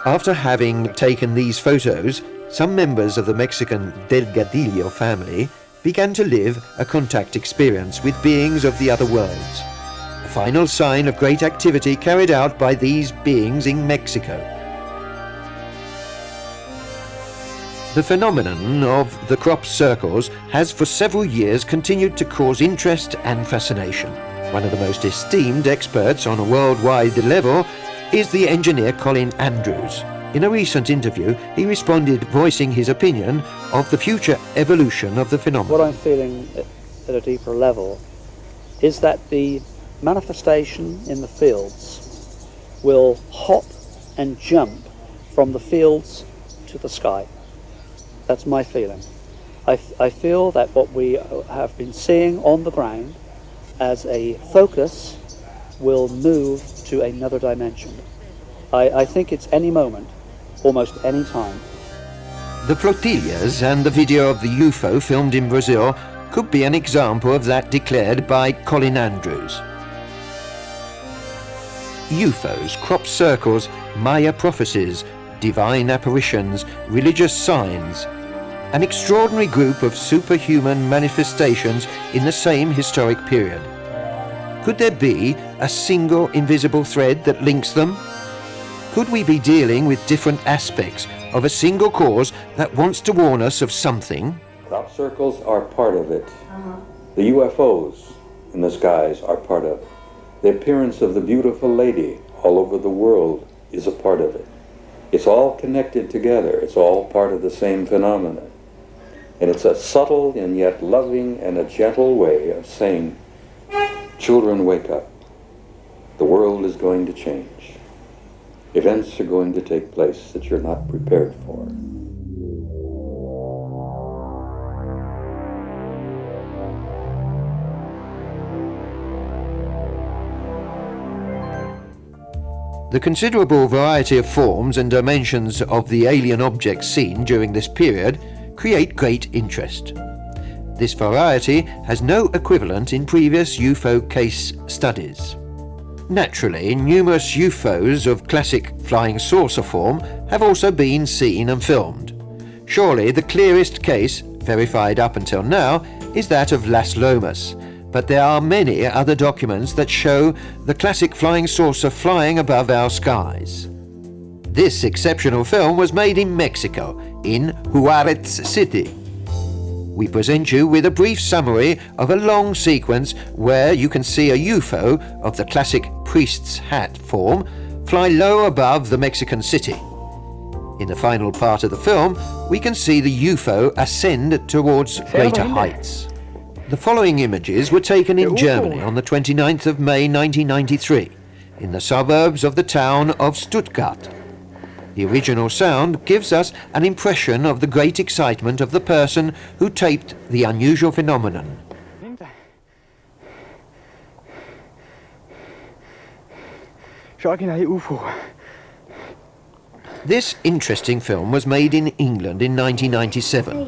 After having taken these photos, some members of the Mexican Delgadillo family began to live a contact experience with beings of the other worlds, a final sign of great activity carried out by these beings in Mexico. The phenomenon of the crop circles has for several years continued to cause interest and fascination. One of the most esteemed experts on a worldwide level is the engineer Colin Andrews. In a recent interview, he responded voicing his opinion of the future evolution of the phenomenon. What I'm feeling at a deeper level is that the manifestation in the fields will hop and jump from the fields to the sky. That's my feeling. I feel that what we have been seeing on the ground as a focus will move to another dimension. I think it's any moment, almost any time. The Flotillas and the video of the UFO filmed in Brazil could be an example of that declared by Colin Andrews. UFOs, crop circles, Maya prophecies, divine apparitions, religious signs, an extraordinary group of superhuman manifestations in the same historic period. Could there be a single invisible thread that links them? Could we be dealing with different aspects of a single cause that wants to warn us of something? Crop circles are part of it. The UFOs in the skies are part of it. The appearance of the beautiful lady all over the world is a part of it. It's all connected together. It's all part of the same phenomenon. And it's a subtle and yet loving and a gentle way of saying, children, wake up. The world is going to change. Events are going to take place that you're not prepared for. The considerable variety of forms and dimensions of the alien objects seen during this period create great interest. This variety has no equivalent in previous UFO case studies. Naturally, numerous UFOs of classic flying saucer form have also been seen and filmed. Surely the clearest case, verified up until now, is that of Las Lomas, but there are many other documents that show the classic flying saucer flying above our skies. This exceptional film was made in Mexico, in Juarez City. We present you with a brief summary of a long sequence where you can see a UFO of the classic priest's hat form fly low above the Mexican city. In the final part of the film, we can see the UFO ascend towards greater heights. The following images were taken in Germany on the 29th of May 1993, in the suburbs of the town of Stuttgart. The original sound gives us an impression of the great excitement of the person who taped the unusual phenomenon. UFO. This interesting film was made in England in 1997.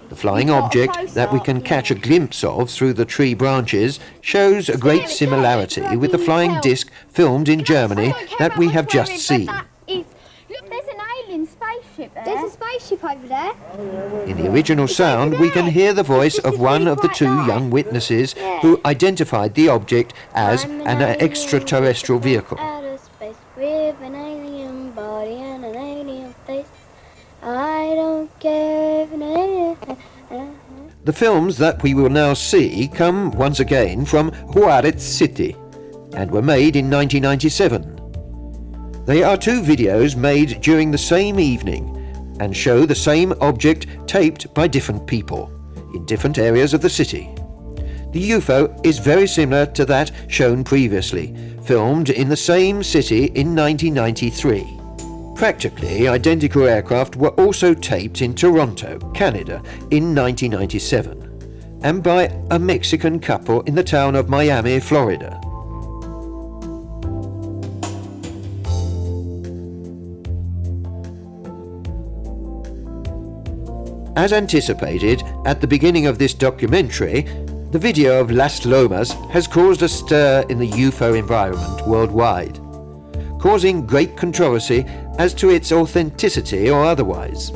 The flying object that we can catch a glimpse of through the tree branches shows a great similarity with the flying disc filmed in Germany that we have just seen. Look, there's an alien spaceship there. There's a spaceship over there. In the original sound, we can hear the voice of one of the two young witnesses who identified the object as an extraterrestrial vehicle. Outer space with an alien body and an alien face. I don't care if an alien... The films that we will now see come once again from Juarez City and were made in 1997. They are two videos made during the same evening and show the same object taped by different people in different areas of the city. The UFO is very similar to that shown previously, filmed in the same city in 1993. Practically identical aircraft were also taped in Toronto, Canada in 1997, and by a Mexican couple in the town of Miami, Florida. As anticipated at the beginning of this documentary, the video of Las Lomas has caused a stir in the UFO environment worldwide, causing great controversy as to its authenticity or otherwise.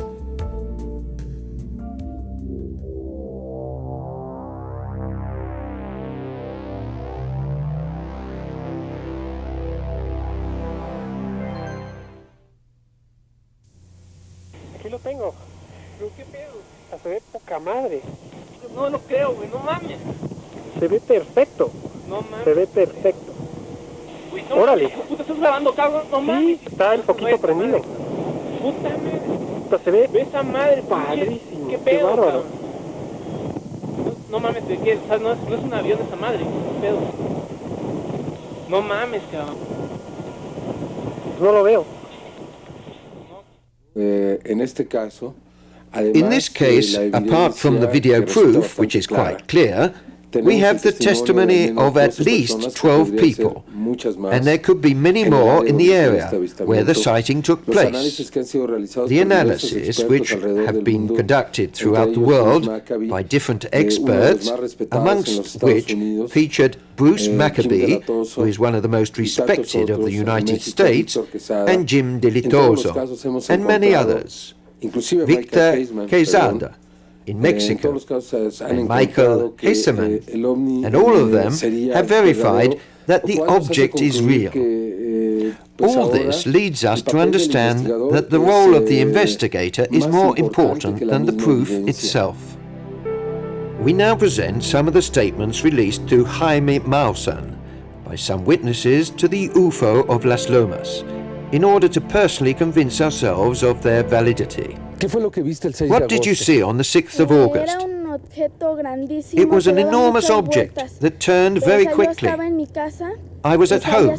Aquí lo tengo. ¿Qué pedo? Se ve poca madre. No lo creo, güey, no mames. Se ve perfecto. No mames. Se ve perfecto. Güey, no Órale. mames, puta, estás grabando, cabrón, no mames. Sí, está el foquito prendido. Puta madre. Puta, se ve esa madre, padrísimo. ¿Qué pedo, bárbaro. cabrón? No mames, ¿de qué? O sea, no es un avión esa madre, ¿qué pedo? No mames, cabrón. No lo veo. En este caso, in this case, apart from the video proof, which is quite clear, we have the testimony of at least 12 people, and there could be many more in the area where the sighting took place. The analysis, which have been conducted throughout the world by different experts, amongst which featured Bruce Maccabee, who is one of the most respected of the United States, and Jim Delitoso, and many others, Victor Quezada in Mexico, and Michael Hesseman, and all of them have verified that the object is real. All this leads us to understand that the role of the investigator is more important than the proof itself. We now present some of the statements released to Jaime Maussan by some witnesses to the UFO of Las Lomas, in order to personally convince ourselves of their validity. What did you see on the 6th of August? It was an enormous object that turned very quickly. I was at home.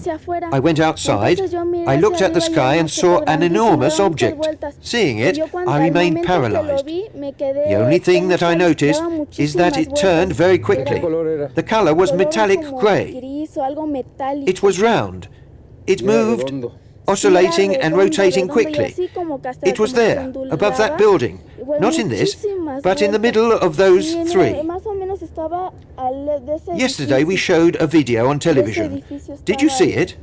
I went outside. I looked at the sky and saw an enormous object. Seeing it, I remained paralyzed. The only thing that I noticed is that it turned very quickly. The color was metallic gray. It was round. It moved, oscillating and rotating quickly. It was there, above that building. Not in this, but in the middle of those three. Yesterday we showed a video on television. Did you see it?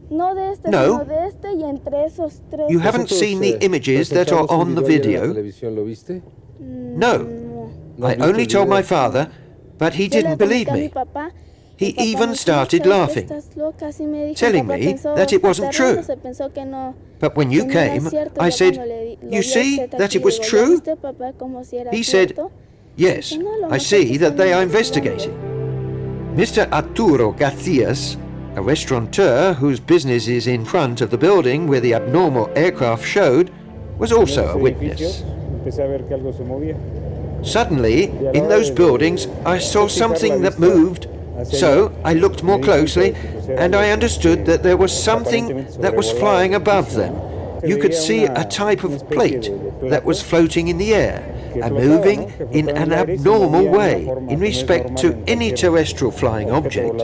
No. You haven't seen the images that are on the video? No. I only told my father, but he didn't believe me. He even started laughing, telling me that it wasn't true. But when you came, I said, "You see that it was true?" He said, "Yes, I see that they are investigating." Mr. Arturo Garcias, a restaurateur whose business is in front of the building where the abnormal aircraft showed, was also a witness. Suddenly, in those buildings, I saw something that moved. So I looked more closely and I understood that there was something that was flying above them. You could see a type of plate that was floating in the air and moving in an abnormal way in respect to any terrestrial flying object.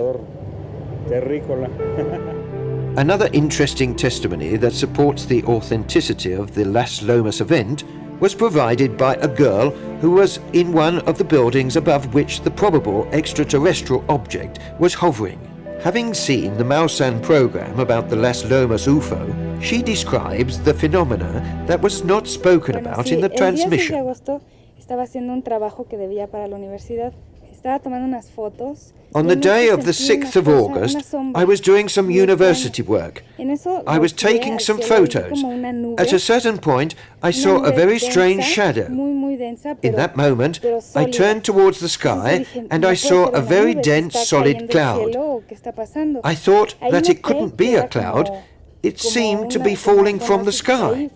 Another interesting testimony that supports the authenticity of the Las Lomas event was provided by a girl who was in one of the buildings above which the probable extraterrestrial object was hovering. Having seen the Maussan program about the Las Lomas UFO, she describes the phenomena that was not spoken about in the transmission. On the day of the 6th of August, I was doing some university work. I was taking some photos. At a certain point, I saw a very strange shadow. In that moment, I turned towards the sky and I saw a very dense, solid cloud. I thought that it couldn't be a cloud. It seemed to be falling from the sky.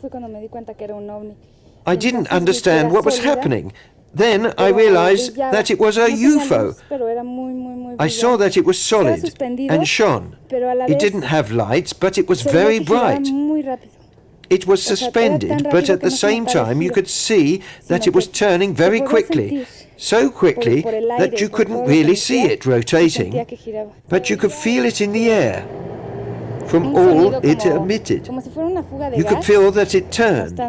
I didn't understand what was happening. Then I realized that it was a UFO. I saw that it was solid and shone. It didn't have lights, but it was very bright. It was suspended, but at the same time you could see that it was turning very quickly. So quickly that you couldn't really see it rotating, but you could feel it in the air. From all it emitted, you could feel that it turned.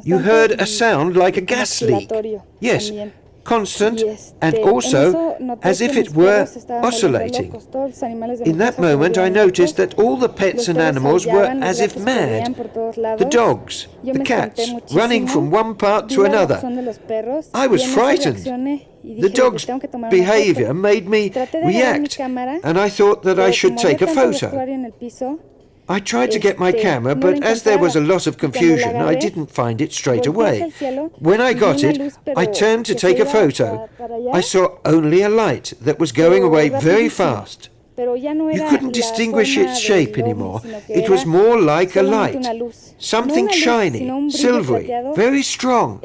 You heard a sound like a gas leak. Yes, constant, and also as if it were oscillating. In that moment I noticed that all the pets and animals were as if mad. The dogs, the cats, running from one part to another. I was frightened. The dog's behavior made me react, and I thought that I should take a photo. I tried to get my camera, but as there was a lot of confusion, I didn't find it straight away. When I got it, I turned to take a photo. I saw only a light that was going away very fast. You couldn't distinguish its shape anymore. It was more like a light. Something shiny, silvery, very strong.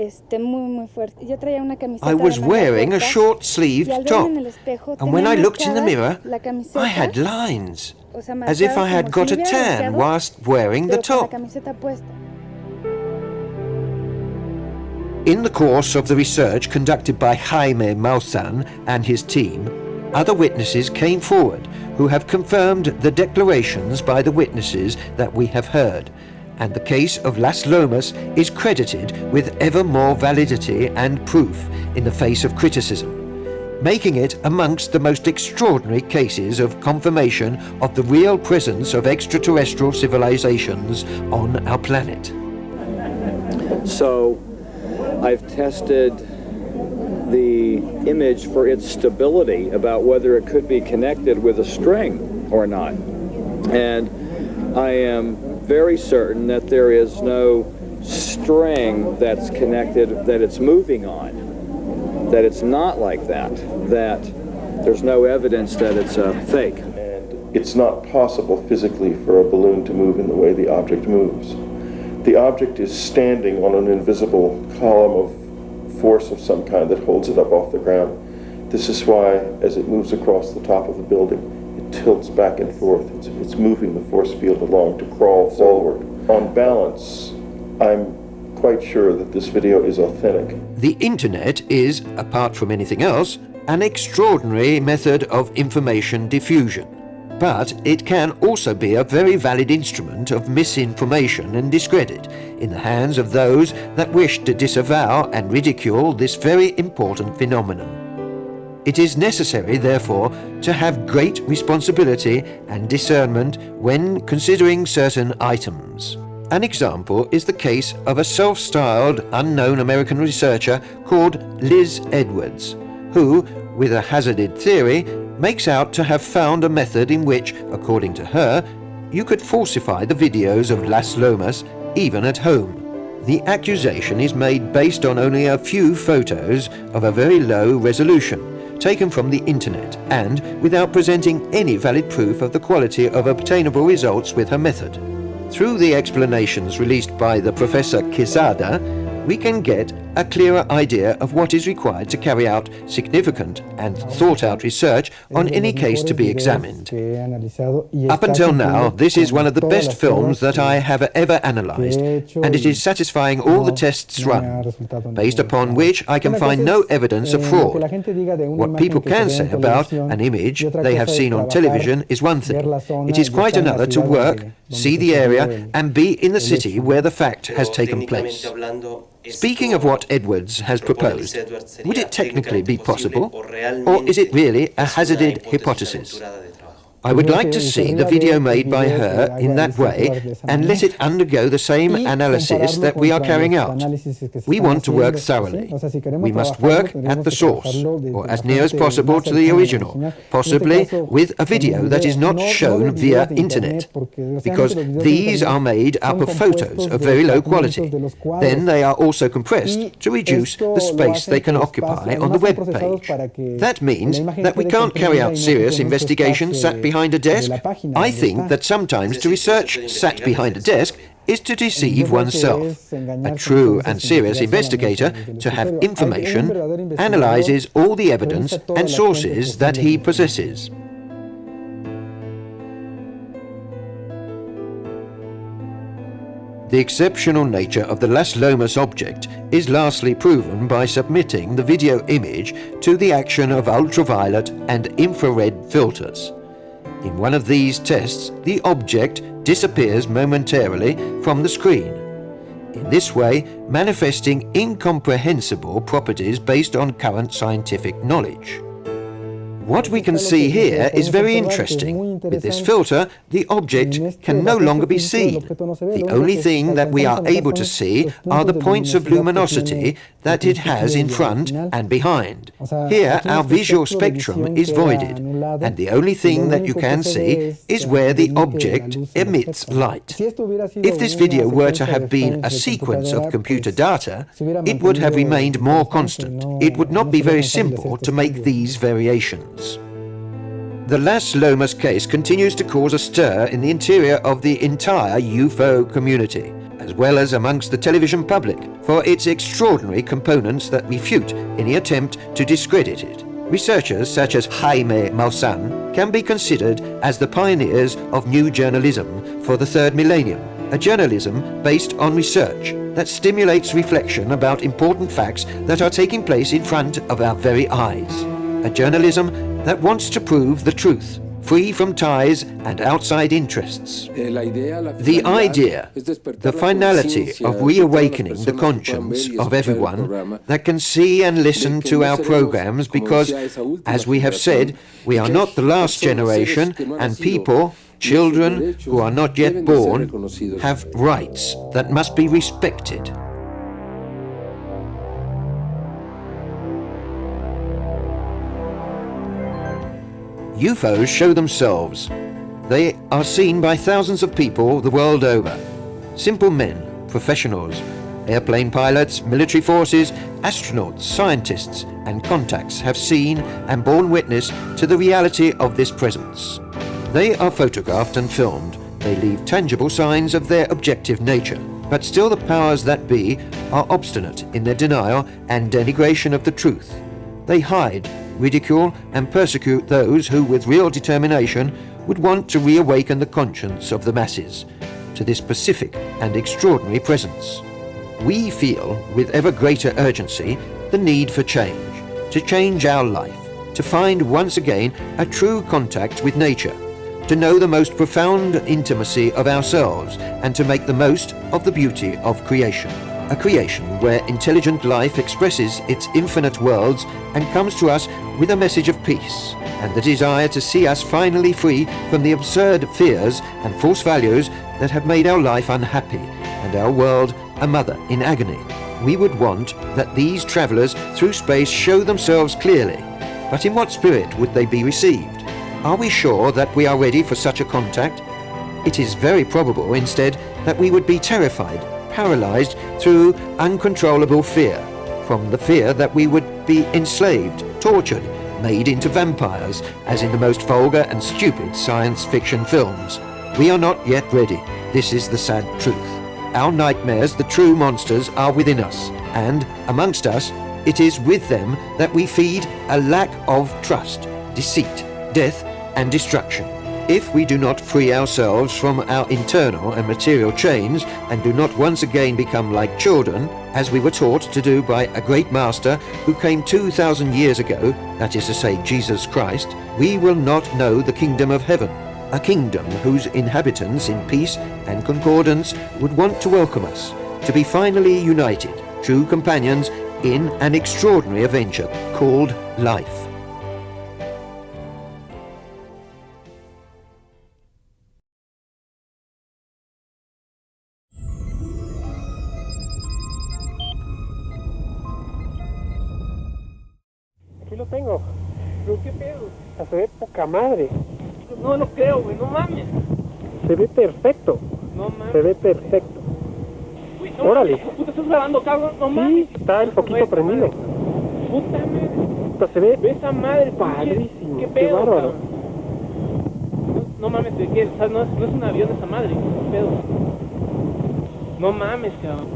I was wearing a short-sleeved top, and when I looked in the mirror, I had lines, as if I had got a tan whilst wearing the top. In the course of the research conducted by Jaime Maussan and his team, other witnesses came forward who have confirmed the declarations by the witnesses that we have heard, and the case of Las Lomas is credited with ever more validity and proof in the face of criticism, making it amongst the most extraordinary cases of confirmation of the real presence of extraterrestrial civilizations on our planet. So, I've tested the image for its stability, about whether it could be connected with a string or not. And I am very certain that there is no string that's connected, that it's moving on. that it's not like that, that there's no evidence that it's a fake. And it's not possible physically for a balloon to move in the way the object moves. The object is standing on an invisible column of force of some kind that holds it up off the ground. This is why, as it moves across the top of the building, it tilts back and forth. It's moving the force field along to crawl forward. On balance, I'm quite sure that this video is authentic. The internet is, apart from anything else, an extraordinary method of information diffusion. But it can also be a very valid instrument of misinformation and discredit in the hands of those that wish to disavow and ridicule this very important phenomenon. It is necessary, therefore, to have great responsibility and discernment when considering certain items. An example is the case of a self-styled unknown American researcher called Liz Edwards, who, with a hazarded theory, makes out to have found a method in which, according to her, you could falsify the videos of Las Lomas even at home. The accusation is made based on only a few photos of a very low resolution, taken from the internet, and without presenting any valid proof of the quality of obtainable results with her method. Through the explanations released by the Professor Quezada, we can get a clearer idea of what is required to carry out significant and thought-out research on any case to be examined. Up until now, this is one of the best films that I have ever analyzed, and it is satisfying all the tests run, based upon which I can find no evidence of fraud. What people can say about an image they have seen on television is one thing. It is quite another to work, see the area, and be in the city where the fact has taken place. Speaking of what Edwards has proposed, would it technically be possible, or is it really a hazarded hypothesis? I would like to see the video made by her in that way and let it undergo the same analysis that we are carrying out. We want to work thoroughly. We must work at the source, or as near as possible to the original, possibly with a video that is not shown via internet, because these are made up of photos of very low quality. Then they are also compressed to reduce the space they can occupy on the web page. That means that we can't carry out serious investigations sat behind a desk. I think that sometimes to research sat behind a desk is to deceive oneself. A true and serious investigator, to have information, analyzes all the evidence and sources that he possesses. The exceptional nature of the Las Lomas object is lastly proven by submitting the video image to the action of ultraviolet and infrared filters. In one of these tests, the object disappears momentarily from the screen, in this way manifesting incomprehensible properties based on current scientific knowledge. What we can see here is very interesting. With this filter, the object can no longer be seen. The only thing that we are able to see are the points of luminosity that it has in front and behind. Here, our visual spectrum is voided, and the only thing that you can see is where the object emits light. If this video were to have been a sequence of computer data, it would have remained more constant. It would not be very simple to make these variations. The Las Lomas case continues to cause a stir in the interior of the entire UFO community, as well as amongst the television public, for its extraordinary components that refute any attempt to discredit it. Researchers such as Jaime Maussan can be considered as the pioneers of new journalism for the third millennium, a journalism based on research that stimulates reflection about important facts that are taking place in front of our very eyes. A journalism that wants to prove the truth, free from ties and outside interests. The idea, the finality of reawakening the conscience of everyone that can see and listen to our programs because, as we have said, we are not the last generation and people, children who are not yet born, have rights that must be respected. UFOs show themselves. They are seen by thousands of people the world over. Simple men, professionals, Airplane pilots, military forces, astronauts, scientists, and contacts have seen and borne witness to the reality of this presence. They are photographed and filmed. They leave tangible signs of their objective nature. But still the powers that be are obstinate in their denial and denigration of the truth. They hide, ridicule, and persecute those who, with real determination, would want to reawaken the conscience of the masses to this pacific and extraordinary presence. We feel, with ever greater urgency, the need for change, to change our life, to find once again a true contact with nature, to know the most profound intimacy of ourselves, and to make the most of the beauty of creation. A creation where intelligent life expresses its infinite worlds and comes to us with a message of peace, and the desire to see us finally free from the absurd fears and false values that have made our life unhappy and our world a mother in agony. We would want that these travelers through space show themselves clearly, but in what spirit would they be received? Are we sure that we are ready for such a contact? It is very probable, instead, that we would be terrified, paralyzed through uncontrollable fear, from the fear that we would be enslaved, tortured, made into vampires, as in the most vulgar and stupid science fiction films. We are not yet ready. This is the sad truth. Our nightmares, the true monsters, are within us, and amongst us, it is with them that we feed a lack of trust, deceit, death, and destruction. If we do not free ourselves from our internal and material chains and do not once again become like children, as we were taught to do by a great master who came 2,000 years ago, that is to say Jesus Christ, we will not know the kingdom of heaven, a kingdom whose inhabitants in peace and concordance would want to welcome us, to be finally united, true companions in an extraordinary adventure called life. Aquí lo tengo. Pero qué pedo. Se ve poca madre. No lo creo, güey, no mames. Se ve perfecto. No mames. Se ve perfecto. Güey, no Órale. mames, puta, estás grabando, cabrón, no mames. Sí, está el foquito prendido. Puta madre. Puta, se ve esa madre, padrísimo. ¿Qué Qué pedo, bárbaro. cabrón? No mames, ¿de qué? O sea, no es un avión esa madre, ¿qué pedo? No mames, cabrón.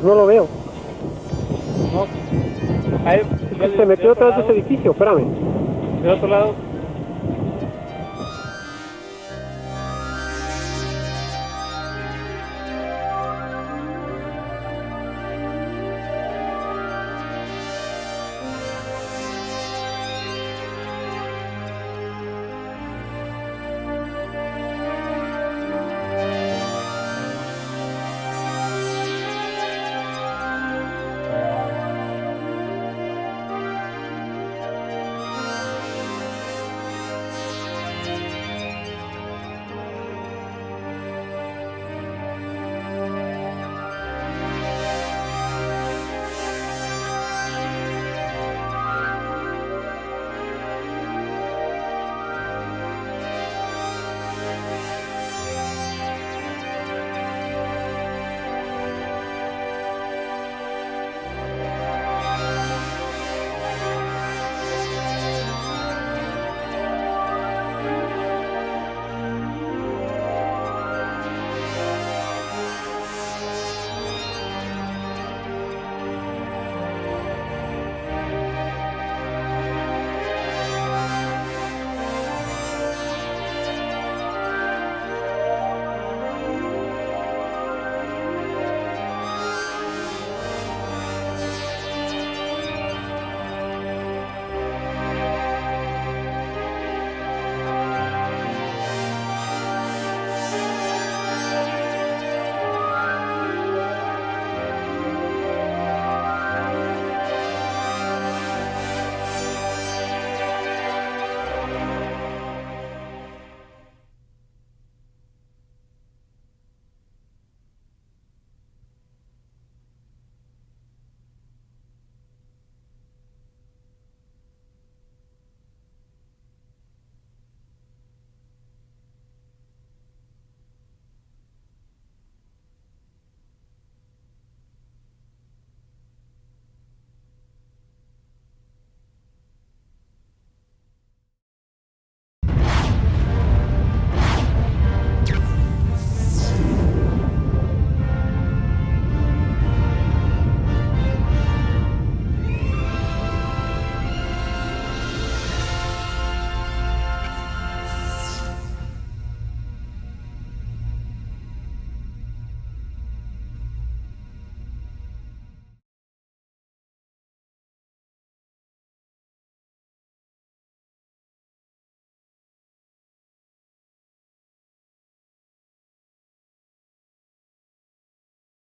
No lo veo. No. A ver, Se metió atrás de ese edificio, espérame. Del otro lado.